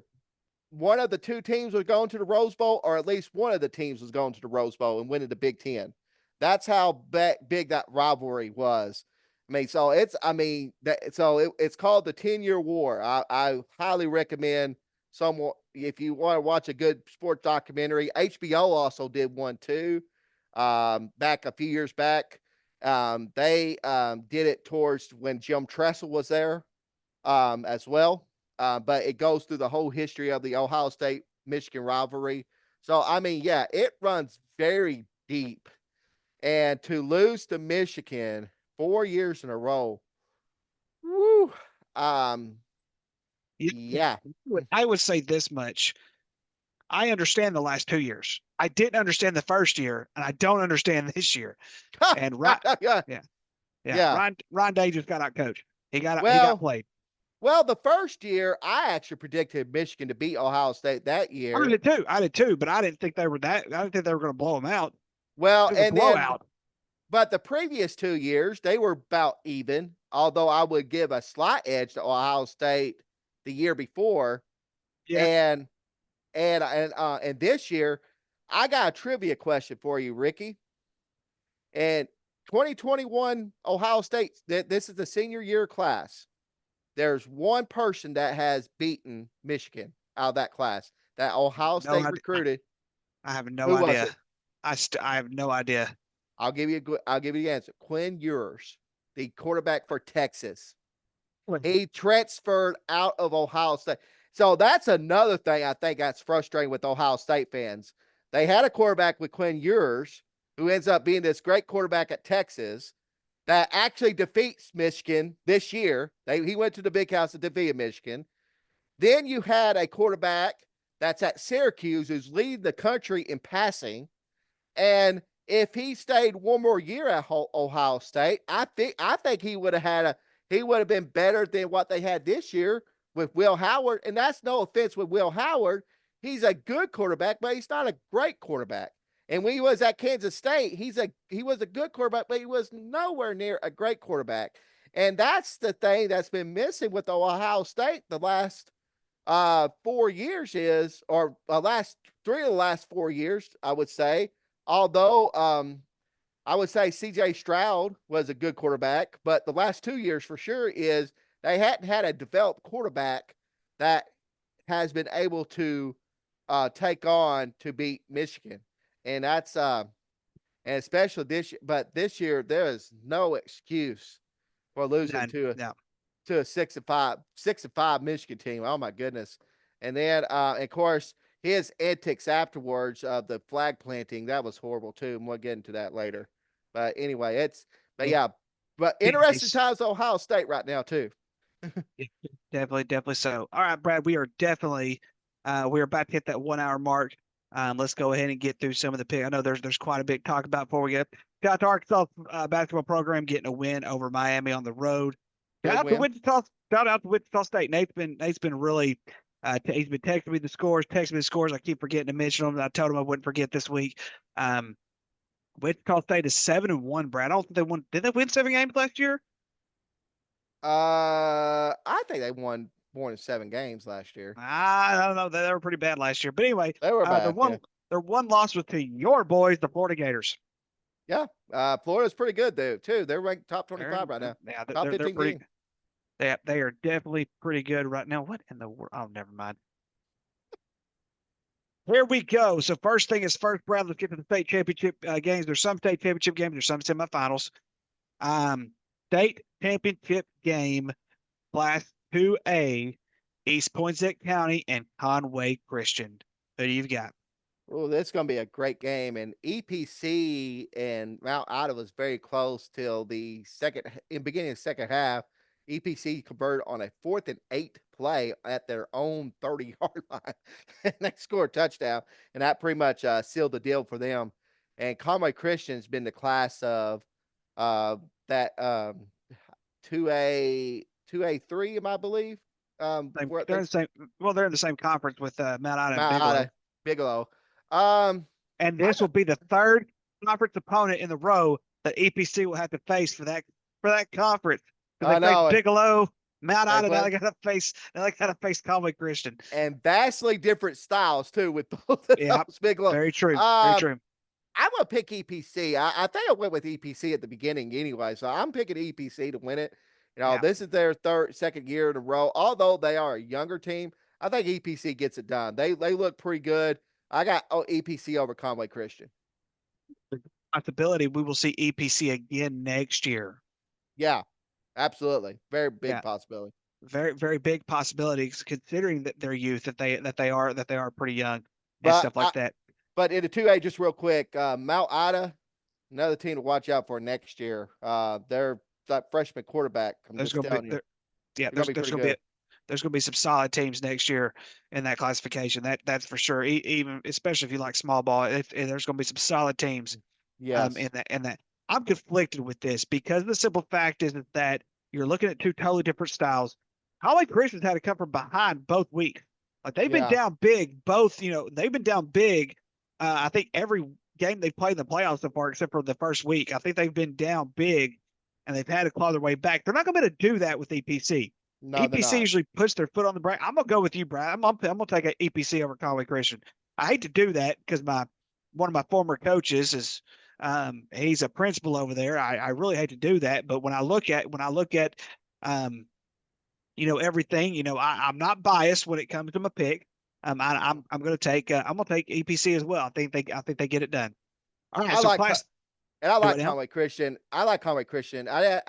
one of the two teams was going to the Rose Bowl, or at least one of the teams was going to the Rose Bowl and winning the Big Ten. That's how big that rivalry was. I mean, so it's called the 10-Year War. I highly recommend someone if you want to watch a good sports documentary. HBO also did one too, back a few years back. They did it towards when Jim Tressel was there, as well. But it goes through the whole history of the Ohio State Michigan rivalry. So, I mean, yeah, it runs very deep. And to lose to Michigan 4 years in a row, woo, um,
you
yeah.
I would say this much. I understand the last 2 years. I didn't understand the first year, and I don't understand this year. And right,
yeah,
yeah, yeah.
yeah.
Ryan Day just got out coached. He got
Well,
played.
well, the first year I actually predicted Michigan to beat Ohio State that
I
year.
did too. I did too, but I didn't think they were that. I didn't think they were going to blow them out.
Well,
It was a
and then
blowout.
But the previous 2 years, they were about even, although I would give a slight edge to Ohio State the year before.
Yeah.
And and this year, I got a trivia question for you, Ricky. And 2021 Ohio State, this is the senior year class. There's one person that has beaten Michigan out of that class that Ohio
No
State
idea.
recruited.
I have no
Who was
idea.
it?
I have no idea.
I'll give you the answer. Quinn Ewers, the quarterback for Texas.
What?
He transferred out of Ohio State. So that's another thing I think that's frustrating with Ohio State fans. They had a quarterback with Quinn Ewers, who ends up being this great quarterback at Texas, that actually defeats Michigan this year. He went to the big house and defeated Michigan. Then you had a quarterback that's at Syracuse who's leading the country in passing. And if he stayed one more year at Ohio State, I think he would have been better than what they had this year with Will Howard. And that's no offense with Will Howard. He's a good quarterback, but he's not a great quarterback. And when he was at Kansas State, he was a good quarterback, but he was nowhere near a great quarterback. And that's the thing that's been missing with Ohio State the last 4 years is, or last 3 of the last 4 years, I would say. Although I would say CJ Stroud was a good quarterback, but the last 2 years for sure is they hadn't had a developed quarterback that has been able to take on to beat Michigan. And that's and especially this year, but this year there is no excuse for losing
No, no.
to a 6-5 Michigan team. Oh my goodness. And then of course his antics afterwards of the flag planting, that was horrible too. And we'll get into that later. But anyway, but interesting
It's-
times at Ohio State right now too.
Definitely so. All right, Brad, we are definitely we're about to hit that 1 hour mark. Let's go ahead and get through some of the pick. I know there's quite a bit to talk about before we get. Shout out to Arkansas basketball program getting a win over Miami on the road.
Good win.
Shout out to Wichita State. Nate's been really he's been texting me the scores. I keep forgetting to mention them. I told him I wouldn't forget this week. Wichita State is 7-1, Brad. I don't think they won. Did they win 7 games last year?
I think they won more than 7 games last year.
I don't know. They were pretty bad last year. But anyway,
They were bad.
their one loss was to your boys, the Florida Gators.
Yeah. Florida's pretty good though too. They're ranked top 25 right now.
Yeah,
Top
they're
15
pretty.
team.
They are definitely pretty good right now. What in the world? Oh, never mind. Here we go. So first thing is first, Brad. Let's get to the state championship games. There's some state championship games. There's some semifinals. State championship game, Class 2A, East Poinsett County and Conway Christian. Who do you got?
Oh, that's going to be a great game. And EPC and Mount Ida was very close till the beginning of the second half. EPC converted on a 4th and 8 play at their own 30-yard line. And they scored a touchdown. And that pretty much sealed the deal for them. And Conway Christian's been the class of that 2A3, I believe.
They're in the same. Well, they're in the same conference with Mount Ida and
Mount
Bigelow.
Ida, Bigelow.
And this will be the third conference opponent in the row that EPC will have to face for that conference. Because they faced Bigelow, Mount Ida. Now they got to face Conway Christian.
And vastly different styles too with both of those. Bigelow.
Very true. Very true.
I'm gonna pick EPC. I think I went with EPC at the beginning anyway, so I'm picking EPC to win it. This is their second year in a row. Although they are a younger team, I think EPC gets it done. They look pretty good. I got EPC over Conway Christian.
Possibility we will see EPC again next year.
Yeah, absolutely. Very big possibility.
Very, very big possibilities considering that their youth, that they are pretty young and stuff like that.
But in the 2A, just real quick, Mount Ida, another team to watch out for next year. They're that freshman quarterback.
There's going to be some solid teams next year in that classification. That's for sure. Even especially if you like small ball, there's going to be some solid teams.
Yes.
In that I'm conflicted with this because the simple fact is that you're looking at two totally different styles. Conway Christian's had to come from behind both weeks. Like they've been down big. Both, they've been down big. I think every game they've played in the playoffs so far, except for the first week, I think they've been down big, and they've had to claw their way back. They're not going to be able to do that with EPC. No, EPC usually puts their foot on the brake. I'm going to go with you, Brad. I'm going to take an EPC over Conway Christian. I hate to do that because one of my former coaches is he's a principal over there. I really hate to do that, but when I look at everything, I'm not biased when it comes to my pick. I'm going to take EPC as well. I think they get it done. All right,
I like Conway Christian. I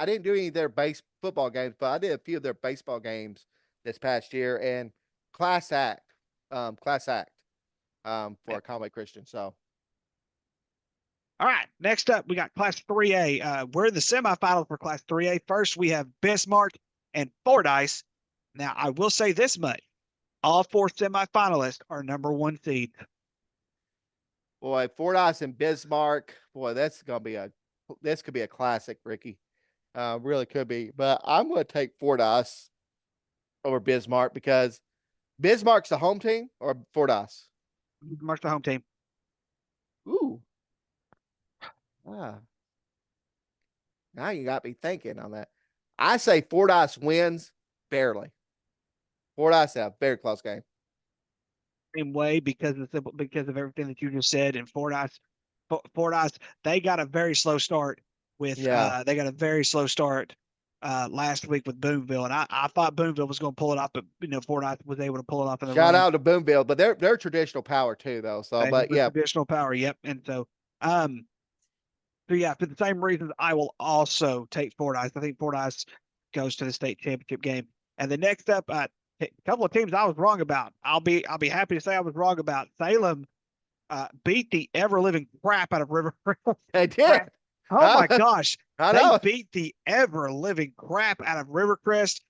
didn't do any of their football games, but I did a few of their baseball games this past year, and class act for Conway Christian. So,
all right, next up we got Class 3A. We're in the semifinals for Class 3A. First, we have Bismarck and Fordyce. Now, I will say this much. All four semifinalists are number 1 seeds.
Boy, Fordyce and Bismarck. Boy, this could be a classic, Ricky. Really could be. But I'm going to take Fordyce over Bismarck because Bismarck's the home team or Fordyce?
Bismarck's the home team.
Ooh. Now you got me thinking on that. I say Fordyce wins barely. Fordyce had a very close game.
Same way because of everything that you just said. And Fordyce, they got a very slow start with last week with Boonville, and I thought Boonville was going to pull it off, but Fordyce was able to pull it off in the
Shout out to Boonville, but they're traditional power too, though. So,
traditional power, yep. And so, for the same reasons, I will also take Fordyce. I think Fordyce goes to the state championship game. And the next up, a couple of teams I was wrong about. I'll be happy to say I was wrong about. Salem beat the ever living crap out of River.
They did.
Oh my gosh. They beat the ever living crap out of Rivercrest.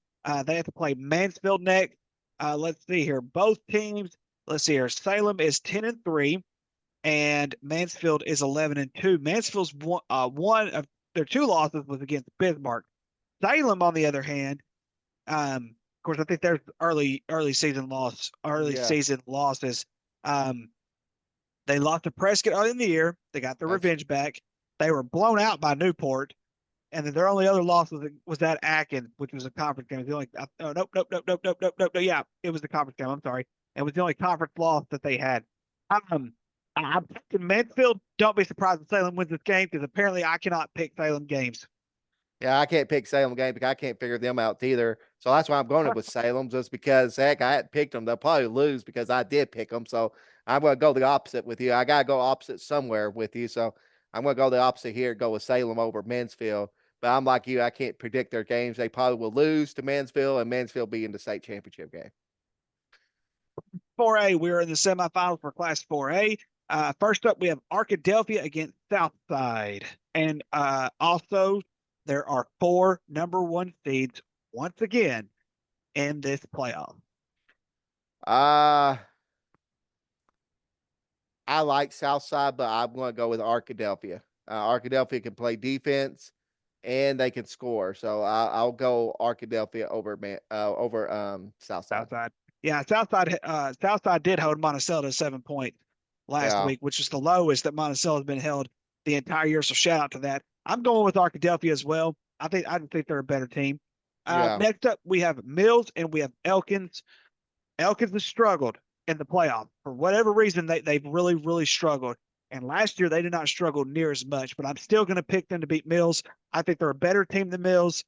They have to play Mansfield next. Let's see here. Both teams. Let's see here. Salem is 10-3, and Mansfield is 11-2. Mansfield's one of their 2 losses was against Bismarck. Salem, on the other hand, of course, I think there's early season losses. They lost to Prescott early in the year. They got their revenge back. They were blown out by Newport, and then their only other loss was at Atkins, which was a conference game. Nope. Yeah, it was the conference game. I'm sorry. It was the only conference loss that they had. I'm picking Mansfield. Don't be surprised if Salem wins this game because apparently I cannot pick Salem games.
Yeah, I can't pick Salem game because I can't figure them out either. So that's why I'm going with Salem, just because heck, I hadn't picked them. They'll probably lose because I did pick them. So I'm going to go the opposite with you. I got to go opposite somewhere with you. So I'm going to go the opposite here, go with Salem over Mansfield. But I'm like you, I can't predict their games. They probably will lose to Mansfield, and Mansfield be in the state championship game.
4A, we're in the semifinals for Class 4A. First up, we have Arkadelphia against Southside. And also, there are 4 number 1 seeds once again in this playoff.
I like Southside, but I'm going to go with Arkadelphia. Arkadelphia can play defense and they can score. So I'll go Arkadelphia over Southside.
Southside. Yeah, Southside did hold Monticello to 7 points last
Yeah,
week, which is the lowest that Monticello has been held the entire year. So shout out to that. I'm going with Arkadelphia as well. I think they're a better team.
yeah.
Next up, we have Mills and we have Elkins. Elkins has struggled in the playoff for whatever reason. They've really struggled. And last year they did not struggle near as much. But I'm still going to pick them to beat Mills. I think they're a better team than Mills.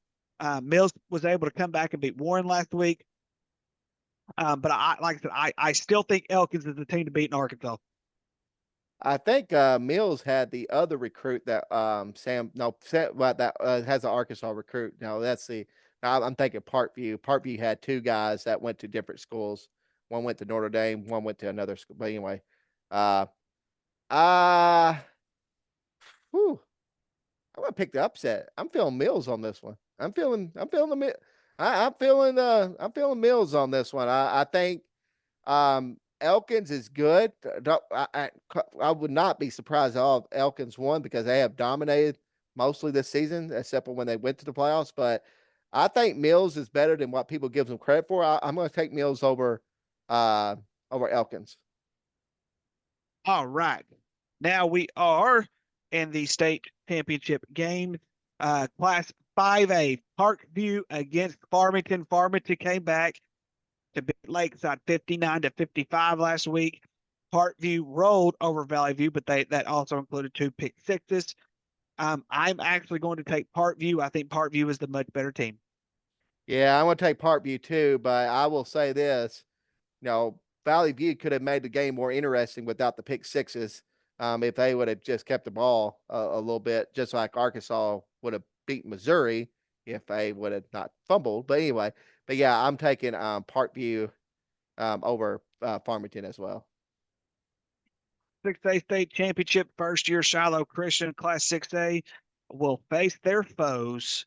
Mills was able to come back and beat Warren last week. But like I said, I still think Elkins is the team to beat in Arkansas.
I think Mills had the other recruit that that has an Arkansas recruit. No, that's the. I'm thinking Parkview. Parkview had 2 guys that went to different schools. One went to Notre Dame. One went to another school. But anyway, uh, uh, whew, I'm gonna pick the upset. I'm feeling Mills on this one. I'm feeling the I'm feeling Mills on this one. I think Elkins is good. I would not be surprised at all if Elkins won because they have dominated mostly this season, except for when they went to the playoffs. But I think Mills is better than what people give them credit for. I'm going to take Mills uh, over Elkins.
All right. Now we are in the state championship game. Class 5A, Parkview against Farmington. Farmington came back to beat Lakeside 59-55 last week. Parkview rolled over Valley View, but that also included 2 pick sixes. I'm actually going to take Parkview. I think Parkview is the much better team.
Yeah, I'm going to take Parkview too, but I will say this: Valley View could have made the game more interesting without the pick sixes. If they would have just kept the ball a little bit, just like Arkansas would have beat Missouri if they would have not fumbled. But anyway, but yeah, I'm taking Parkview over Farmington as well.
6A state championship, first year Shiloh Christian Class 6A will face their foes,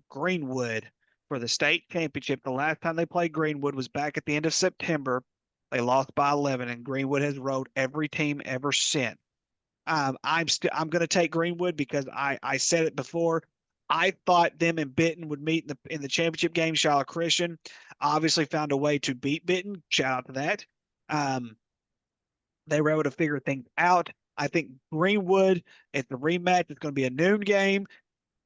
Greenwood, for the state championship. The last time they played Greenwood was back at the end of September. They lost by 11, and Greenwood has rode every team ever since. I'm going to take Greenwood because I said it before. I thought them and Benton would meet in the championship game. Shiloh Christian obviously found a way to beat Benton. Shout out to that. They were able to figure things out. I think Greenwood, it's the rematch. It's going to be a noon game.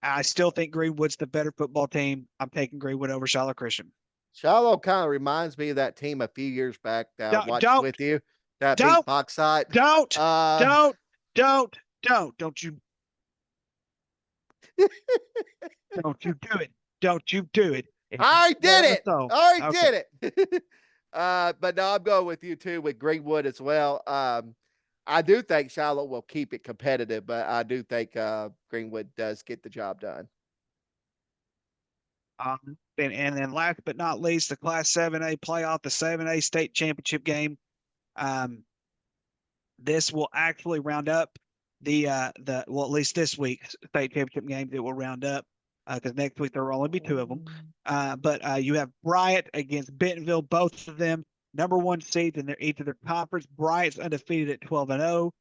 I still think Greenwood's the better football team. I'm taking Greenwood over Shiloh Christian.
Shiloh kind of reminds me of that team a few years back that I watched with you that beat
don't,
Bauxite.
Don't you don't you do it. Don't you do it.
I did it. I
Okay.
did it. But no, I'm going with you too with Greenwood as well. I do think Shiloh will keep it competitive, but I do think Greenwood does get the job done.
And then last but not least, the Class 7A playoff, the 7A state championship game. This will actually round up well, at least this week's state championship games. It will round up because next week there will only be 2 of them. But you have Bryant against Bentonville, both of them number 1 seeds in each of their conference. Bryant's undefeated at 12-0.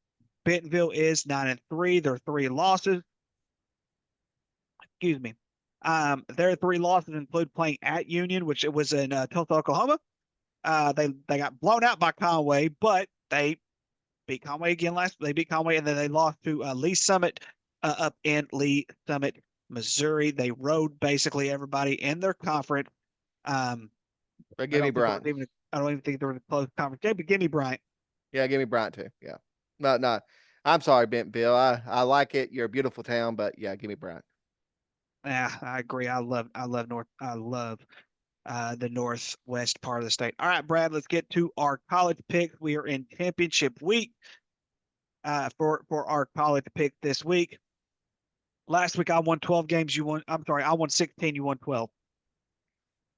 Bentonville is 9-3. Their 3 losses. Excuse me. Their 3 losses include playing at Union, which it was in Tulsa, Oklahoma. They got blown out by Conway, but they beat Conway again They beat Conway, and then they lost to Lee Summit up in Lee Summit, Missouri. They rode basically everybody in their conference.
But give me Bryant.
I don't even think there was a close conference game, but give me Bryant.
Yeah, give me Bryant too. Yeah. No. I'm sorry, Bentonville. I like it. You're a beautiful town, but yeah, give me Bryant.
Yeah, I agree. I love the northwest part of the state. All right, Brad, let's get to our college picks. We are in championship week for our college pick this week. Last week I won 12 games. I'm sorry, I won 16. You won 12.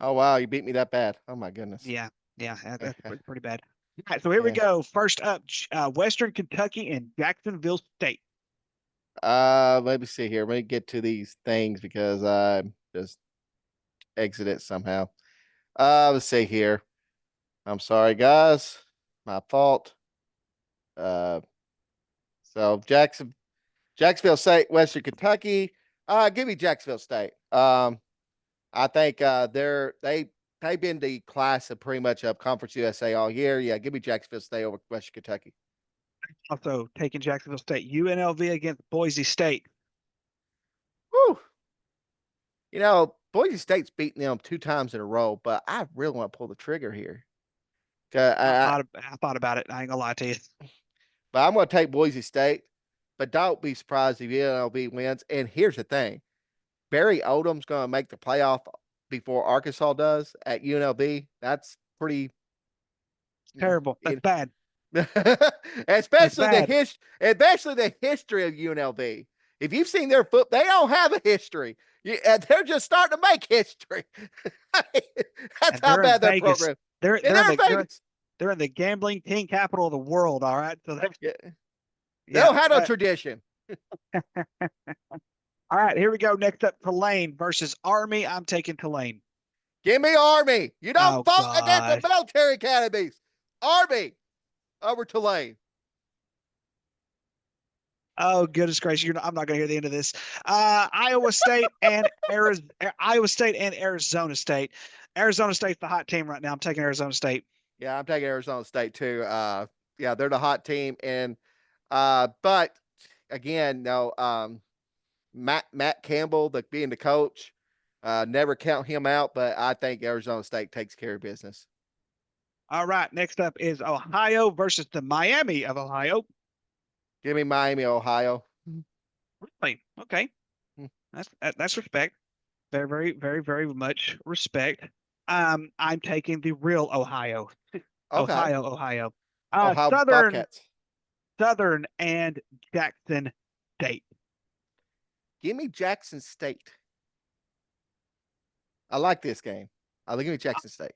Oh wow, you beat me that bad. Oh my goodness.
Yeah, yeah, that's pretty bad. All right, so here we
Yeah.
go. First up, Western Kentucky and Jacksonville State.
Let me see here. Let me get to these things because I just exited somehow. Let's see here. I'm sorry, guys. My fault. Uh, so Jacksonville State, Western Kentucky. Give me Jacksonville State. I think they've been the class of pretty much of Conference USA all year. Yeah, give me Jacksonville State over Western Kentucky.
Also taking Jacksonville State. UNLV against Boise State.
Whew. Boise State's beaten them 2 times in a row, but I really want to pull the trigger here.
I thought about it. I ain't gonna lie to you.
But I'm going to take Boise State. But don't be surprised if UNLV wins. And here's the thing: Barry Odom's going to make the playoff before Arkansas does at UNLV. That's pretty
Terrible. That's bad.
especially
bad.
the history of UNLV. If you've seen their foot, they don't have a history. They're just starting to make history. That's how bad their program.
They're
in Vegas.
They're in the gambling king capital of the world. All right, so
they don't have no tradition.
All right, here we go. Next up, Tulane versus Army. I'm taking Tulane.
Give me Army. You don't vote against the military academies. Army over Tulane.
Oh, goodness gracious! I'm not going to hear the end of this. Iowa State and Arizona State. Arizona State's the hot team right now. I'm taking Arizona State.
Yeah, I'm taking Arizona State too. Yeah, they're the hot team, and but again, no, Matt Campbell, being the coach, never count him out. But I think Arizona State takes care of business.
All right, next up is Ohio versus the Miami of Ohio.
Give me Miami, Ohio.
Really? Okay, that's respect. Very, very, very, very much respect. I'm taking the real Ohio.
Okay.
Ohio.
Ohio Bobcats.
Southern and Jackson State.
Give me Jackson State. I like this game. Give me Jackson State.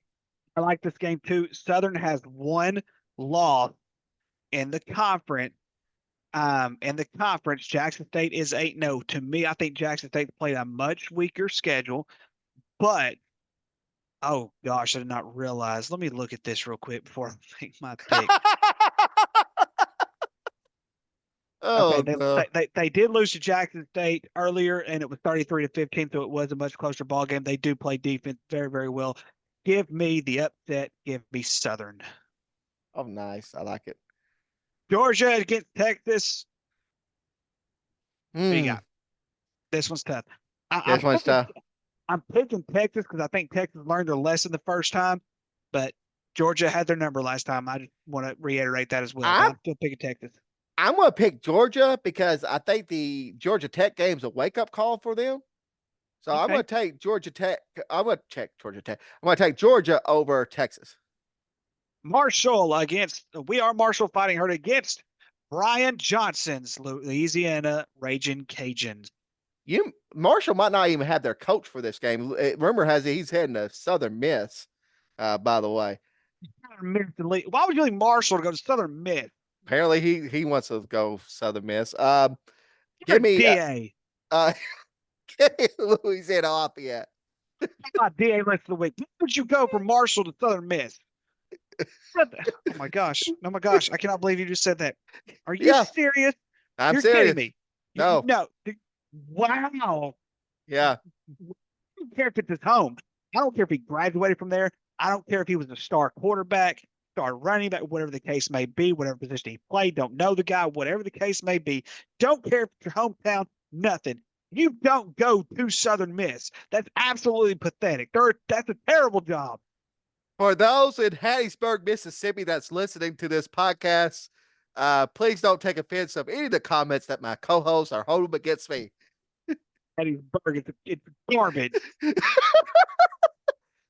I like this game too. Southern has one loss in the conference. Jackson State is 8-0. To me, I think Jackson State played a much weaker schedule, but oh gosh, I did not realize. Let me look at this real quick before I make my pick. They did lose to Jackson State earlier, and it was 33-15, so it was a much closer ball game. They do play defense very, very well. Give me the upset. Give me Southern.
Oh, nice. I like it.
Georgia against Texas. What do you
Hmm.
got? This one's tough.
This one's tough.
I'm picking Texas because I think Texas learned their lesson the first time, but Georgia had their number last time. I just want to reiterate that as well. I'm still picking Texas.
I'm going to pick Georgia because I think the Georgia Tech game's a wake-up call for them. So I'm going to take Georgia Tech. I'm going to check Georgia Tech. I'm going to take Georgia over Texas.
Marshall Marshall fighting hard against Brian Johnson's Louisiana Raging Cajuns.
Marshall might not even have their coach for this game. Rumor has it he's heading to Southern Miss, by the way.
Why would you leave Marshall to go to Southern Miss?
Apparently he wants to go Southern Miss.
Give me DA.
Louisiana Lafayette.
DA rest of the week. Why would you go from Marshall to Southern Miss? Oh my gosh. Oh my gosh. I cannot believe you just said that. Are you serious?
You're serious.
Kidding me.
No.
Wow.
Yeah.
I don't care if it's his home. I don't care if he graduated from there. I don't care if he was a star quarterback, star running back, whatever the case may be, whatever position he played, don't know the guy, whatever the case may be. Don't care if it's your hometown, nothing. You don't go to Southern Miss. That's absolutely pathetic. That's a terrible job.
For those in Hattiesburg, Mississippi that's listening to this podcast, please don't take offense of any of the comments that my co-hosts are holding against me.
Hattiesburg. It's garbage.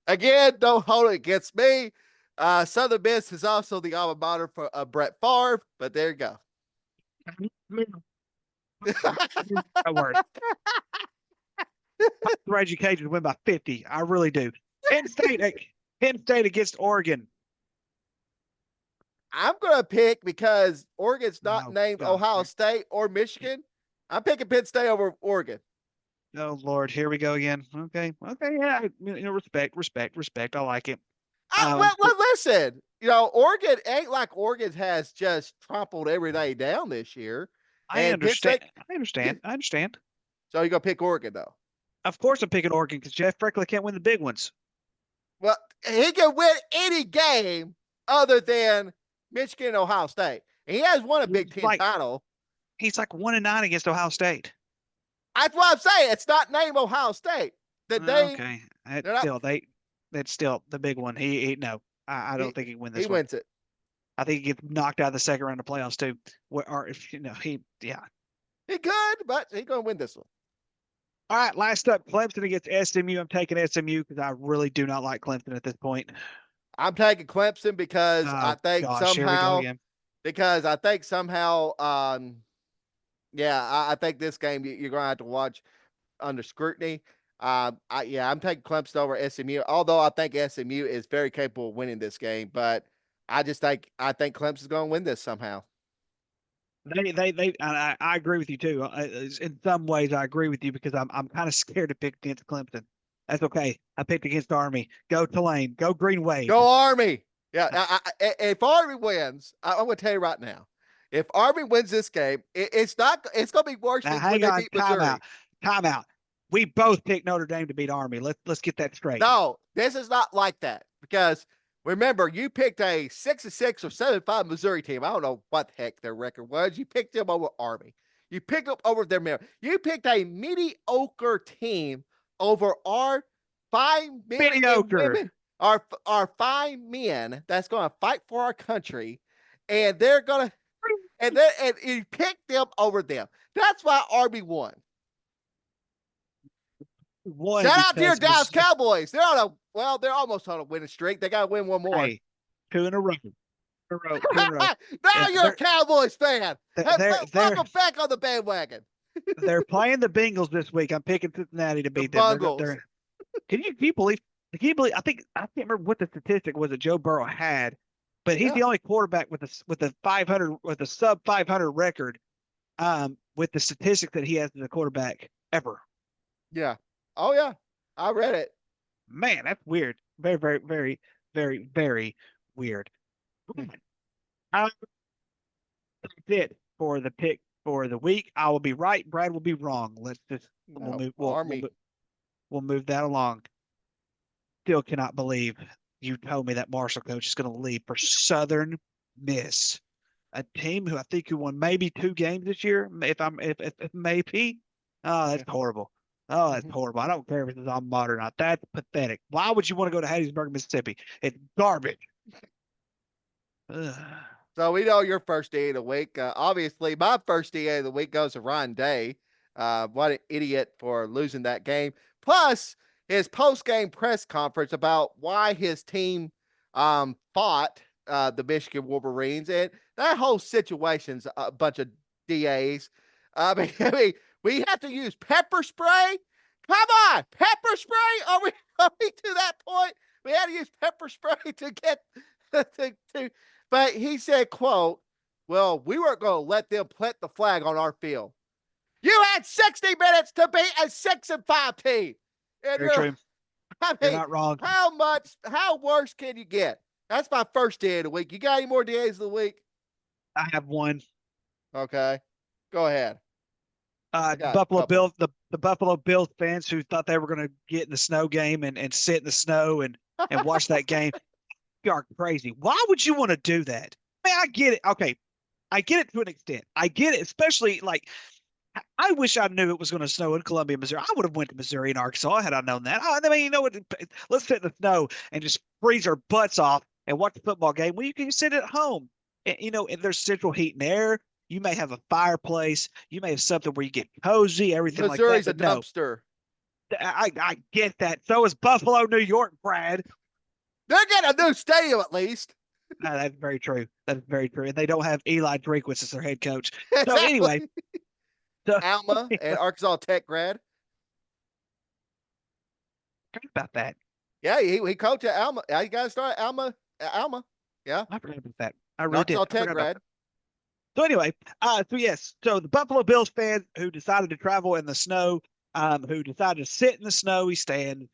Again, don't hold it against me. Southern Miss is also the alma mater for Brett Favre, but there you go.
That word. For education win by 50. I really do. Penn State against Oregon.
I'm gonna pick because Oregon's not
Oh,
named
God.
Ohio State or Michigan. I'm picking Penn State over Oregon.
Oh Lord, here we go again. Okay, yeah, respect. I like it.
Well, listen, Oregon ain't like Oregon has just trampled everything down this year.
I
And Penn
understand.
State,
I understand.
so you're gonna pick Oregon though.
Of course, I'm picking Oregon because Jeff Franklin can't win the big ones.
Well, he can win any game other than Michigan and Ohio State. And he has won a Big Ten title.
He's like 1-9 against Ohio State.
That's what I'm saying. It's not named Ohio State.
Okay, that's still the big one. No, I don't think he can win this
he
one.
wins it.
I think he gets knocked out of the second round of playoffs too. Or if he
could, but he's gonna win this one.
All right, last up, Clemson against SMU. I'm taking SMU because I really do not like Clemson at this point.
I'm taking Clemson because I think somehow, I think this game you're going to have to watch under scrutiny. I'm taking Clemson over SMU, although I think SMU is very capable of winning this game, but I think Clemson's going to win this somehow.
I agree with you too. In some ways, I agree with you because I'm kind of scared to pick against Clemson. That's okay. I picked against Army. Go Tulane. Go Green Wave.
Go Army. Yeah. If Army wins, I'm going to tell you right now. If Army wins this game, it's going to be worse than when they beat Missouri.
Time out. We both picked Notre Dame to beat Army. Let's get that straight.
No, this is not like that because remember, you picked a 6-6 or 7-5 Missouri team. I don't know what the heck their record was. You picked them over Army. You picked them over their merit. You picked a mediocre team over our fine men and women, our fine men that's going to fight for our country, and they're going to and you picked them over them. That's why Army won. Shout out to your Dallas Cowboys. They're almost on a winning streak. They got to win one more.
Hey, 2 in a row.
Now you're a Cowboys fan. Welcome back on the bandwagon.
They're playing the Bengals this week. I'm picking Cincinnati to beat them.
Bengals.
Can you believe? I can't remember what the statistic was that Joe Burrow had, but he's the only quarterback with a sub 500 record, with the statistics that he has as a quarterback ever.
Yeah. Oh yeah. I read it.
Man, that's weird. Very, very, very, very, very weird. That's it for the pick for the week. I will be right. Brad will be wrong. Let's just we'll move that along. Still cannot believe you told me that Marshall coach is going to leave for Southern Miss, a team who I think who won maybe 2 games this year. If maybe, oh, that's horrible. Oh, that's horrible. I don't care if it's on modern or not. That's pathetic. Why would you want to go to Hattiesburg, Mississippi? It's garbage.
So we know your first day of the week. Obviously, my first day of the week goes to Ryan Day. What an idiot for losing that game. Plus, his post-game press conference about why his team fought the Michigan Wolverines. And that whole situation's a bunch of DAs. I mean, we have to use pepper spray. Come on, pepper spray. Are we to that point? We had to use pepper spray to get to. But he said, "quote Well, we weren't going to let them plant the flag on our field. You had 60 minutes to beat a 6-5 team. And
Very true. You're not wrong.
How worse can you get? That's my first day of the week. You got any more days of the week?
I have one.
Okay, go ahead.
Buffalo Bills, the Buffalo Bills fans who thought they were going to get in the snow game and sit in the snow and watch that game. You are crazy. Why would you want to do that? I mean, I get it. Okay. I get it to an extent. I get it, especially like I wish I knew it was going to snow in Columbia, Missouri. I would have went to Missouri and Arkansas had I known that. I mean, you know what? Let's sit in the snow and just freeze our butts off and watch the football game. Well, you can sit at home. And, and there's central heat and air. You may have a fireplace. You may have something where you get cozy, everything like that.
Missouri's a
But no,
dumpster.
I get that. So is Buffalo, New York, Brad.
They're getting a new stadium at least.
That's very true. That's very true. And they don't have Eli Drinkwitz as their head coach. So anyway,
Exactly.
so
Alma and Arkansas Tech grad.
forget about that.
Yeah, he coached at Alma. He got to start at Alma. Yeah.
I forgot about that. I
An
really
Arkansas
did. I
Tech
forgot about
grad.
that. So anyway, so yes, so the Buffalo Bills fans who decided to travel in the snow, who decided to sit in the snowy stand,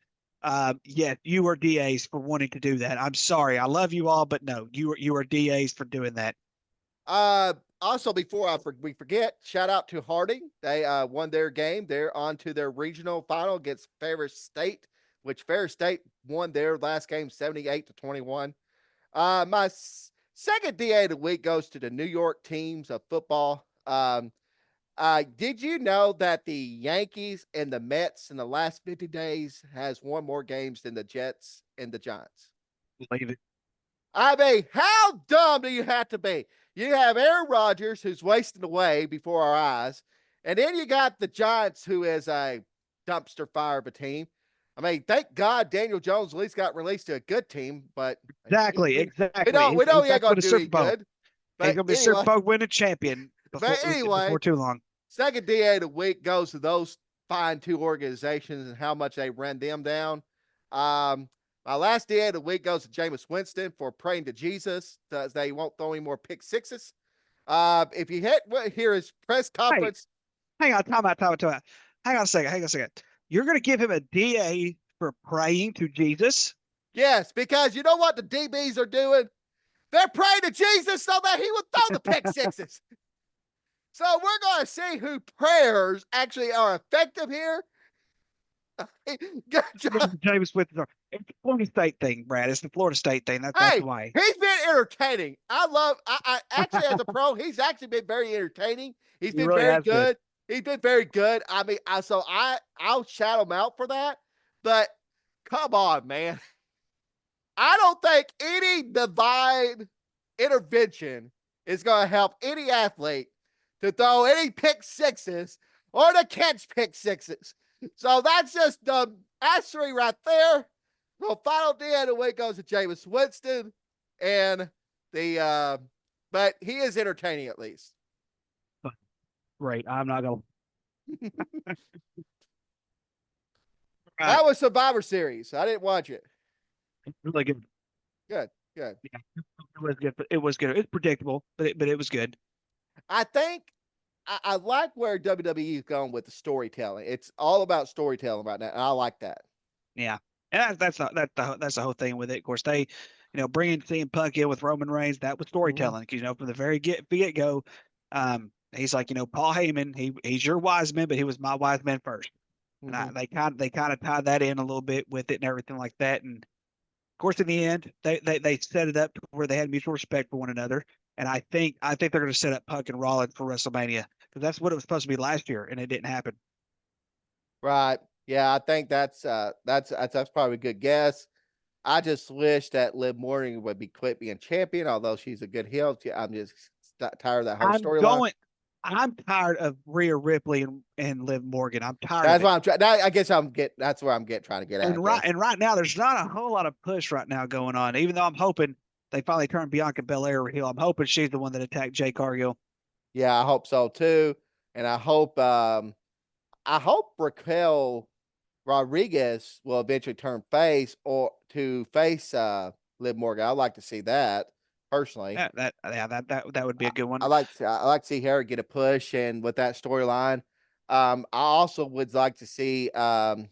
yeah, you are DAs for wanting to do that. I'm sorry, I love you all, but no, you are DAs for doing that.
Also, before we forget, shout out to Harding. They won their game. They're on to their regional final against Ferris State, which Ferris State won their last game 78-21. My second DA of the week goes to the New York teams of football. Did you know that the Yankees and the Mets in the last 50 days has won more games than the Jets and the Giants?
Believe it.
I mean, how dumb do you have to be? You have Aaron Rodgers, who's wasting away before our eyes, and then you got the Giants, who is a dumpster fire of a team. I mean, thank God Daniel Jones at least got released to a good team, but
Exactly.
we know he ain't
Back for
gonna
the
do any
Super Bowl.
good.
He's
But
gonna be Super
anyway,
Bowl winning champion
but anyway,
before too long.
second DA of the week goes to those fine two organizations and how much they ran them down. My last DA of the week goes to Jameis Winston for praying to Jesus that they won't throw any more pick sixes. If you hear his press
Hey,
conference,
hang on, time out. Hang on a second. Hang on a second. You're gonna give him a DA for praying to Jesus?
yes, because you know what the DBs are doing? They're praying to Jesus so that he would throw the pick sixes. So we're going to see who prayers actually are effective here. Good job.
James with it's the Florida State thing, Brad. It's the Florida State thing. That's
Hey,
why.
he's been entertaining. I actually, as a pro, he's actually been very entertaining. He's
He
been
really
very
has been.
good. He's been very good. I mean, I'll shout him out for that. But come on, man. I don't think any divine intervention is going to help any athlete to throw any pick sixes or to catch pick sixes. So that's just the asterisk right there. The final day of the week goes to Jameis Winston, and but he is entertaining at least.
Great. I'm not gonna.
That was Survivor Series. I didn't watch it.
Really good.
Good.
Yeah, it was good. It was good. It's predictable, but it was good.
I think I like where WWE is going with the storytelling. It's all about storytelling right now, and I like that.
Yeah, and that's the whole thing with it. Of course, they, bringing CM Punk in with Roman Reigns, that was storytelling. From the very get go, he's like, Paul Heyman, he's your wise man, but he was my wise man first. And they kind of tied that in a little bit with it and everything like that. And of course, in the end, they set it up to where they had mutual respect for one another. And I think they're going to set up Punk and Rollins for WrestleMania because that's what it was supposed to be last year, and it didn't happen.
Right. Yeah, I think that's probably a good guess. I just wish that Liv Morgan would be quit being champion, although she's a good heel. I'm just tired of that whole storyline.
I'm tired of Rhea Ripley and Liv Morgan. I'm tired
That's
of it.
why I'm trying. I guess that's where I'm trying to get at.
And right now, there's not a whole lot of push right now going on. Even though I'm hoping they finally turn Bianca Belair heel, I'm hoping she's the one that attacked Jade Cargill.
Yeah, I hope so too, and I hope Raquel Rodriguez will eventually turn face or to face Liv Morgan. I'd like to see that personally.
That would be a good one.
I like to see her get a push, and with that storyline, I also would like to see so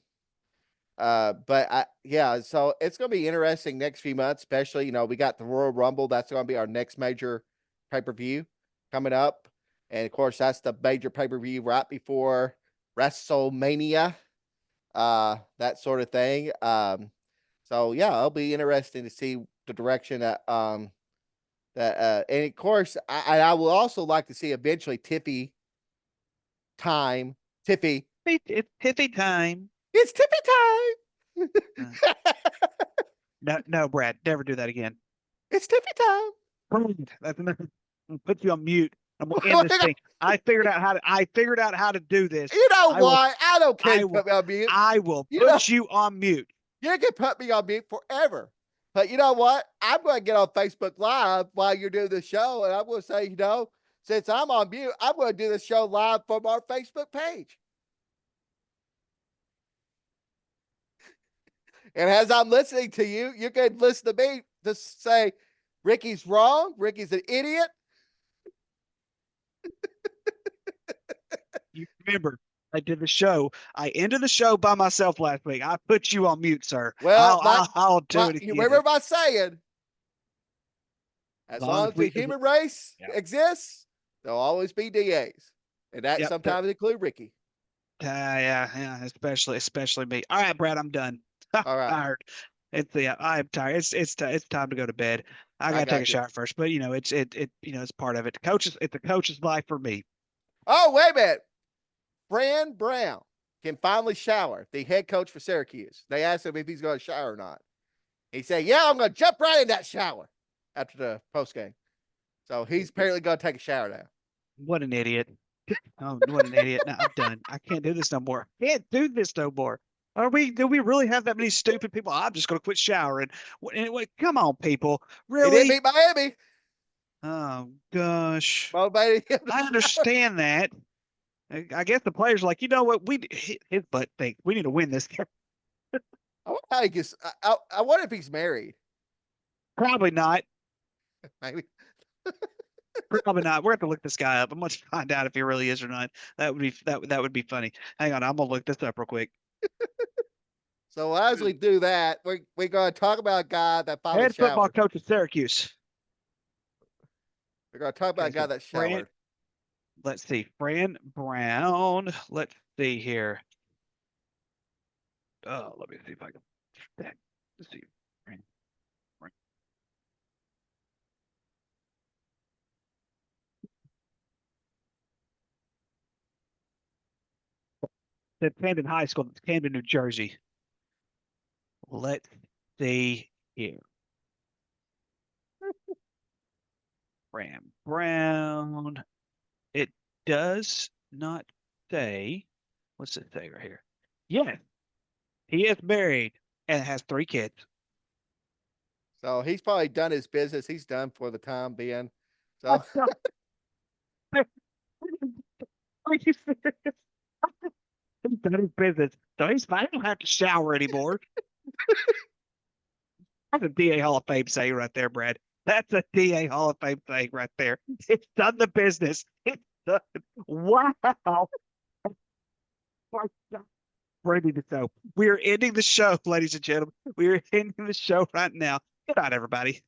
it's going to be interesting next few months, especially, we got the Royal Rumble. That's going to be our next major pay-per-view coming up. And of course, that's the major pay-per-view right before WrestleMania, that sort of thing. So yeah, it'll be interesting to see the direction that, and of course, I will also like to see eventually Tiffy.
It's Tiffy time.
It's Tiffy time.
No, Brad, never do that again.
It's Tiffy time.
That's enough. Put you on mute. I'm gonna end this thing. I figured out how to do this.
You know
I will
what? I don't care.
I
You
will
put me on mute.
I will
You know,
put you on mute.
you can put me on mute forever. But you know what? I'm going to get on Facebook Live while you're doing the show, and I'm going to say, since I'm on mute, I'm going to do the show live from our Facebook page. And as I'm listening to you, you can listen to me just say, Ricky's wrong. Ricky's an idiot.
You remember, I did the show. I ended the show by myself last week. I put you on mute, sir.
Well,
I'll do it
you
again.
remember my saying, as
As long
long
as
as the
we-
human race
Yeah.
exists, there'll always be DAs. And that
Yep,
sometimes include Ricky.
yeah, especially me. All right, Brad, I'm done.
All right.
Tired. I'm tired. It's time to go to bed. I gotta
got
take a
you.
shower first, but it's part of it. It's a coach's life for me.
Oh, wait a minute. Fran Brown can finally shower, the head coach for Syracuse. They asked him if he's going to shower or not. He said, yeah, I'm going to jump right in that shower after the post game. So he's apparently going to take a shower now.
What an idiot. Oh, what an idiot. No, I'm done. I can't do this no more. Can't do this no more. Do we really have that many stupid people? I'm just going to quit showering. Come on, people.
He didn't
Really?
beat Miami.
Oh, gosh.
Motivated him to
I
shower.
understand that. I guess the players are like, you know what? His butt thinks we need to win this game.
I wonder how he gets. I wonder if he's married.
Probably not.
Maybe.
Probably not. We're going to look this guy up. I'm going to find out if he really is or not. That would be funny. Hang on, I'm going to look this up real quick.
So as we do that, we're going to talk about a guy that finally
Head football
showered.
coach at Syracuse.
We're going to talk about a guy that showered.
Let's see. Fran Brown. Let's see here. Oh, let me see if I can. Let's see. Fran. At Camden High School, Camden, New Jersey. Let's see here. Fran Brown. It does not say. What's it say right here? Yes, he is married and has 3 kids.
So he's probably done his business. He's done for the time being. So
Are you serious? He's done his business. So he's fine. I don't have to shower anymore. That's a DA Hall of Fame saying right there, Brad. That's a DA Hall of Fame saying right there. It's done the business. It's done. Wow. We're ending the show. We are ending the show, ladies and gentlemen. We are ending the show right now. Good night, everybody.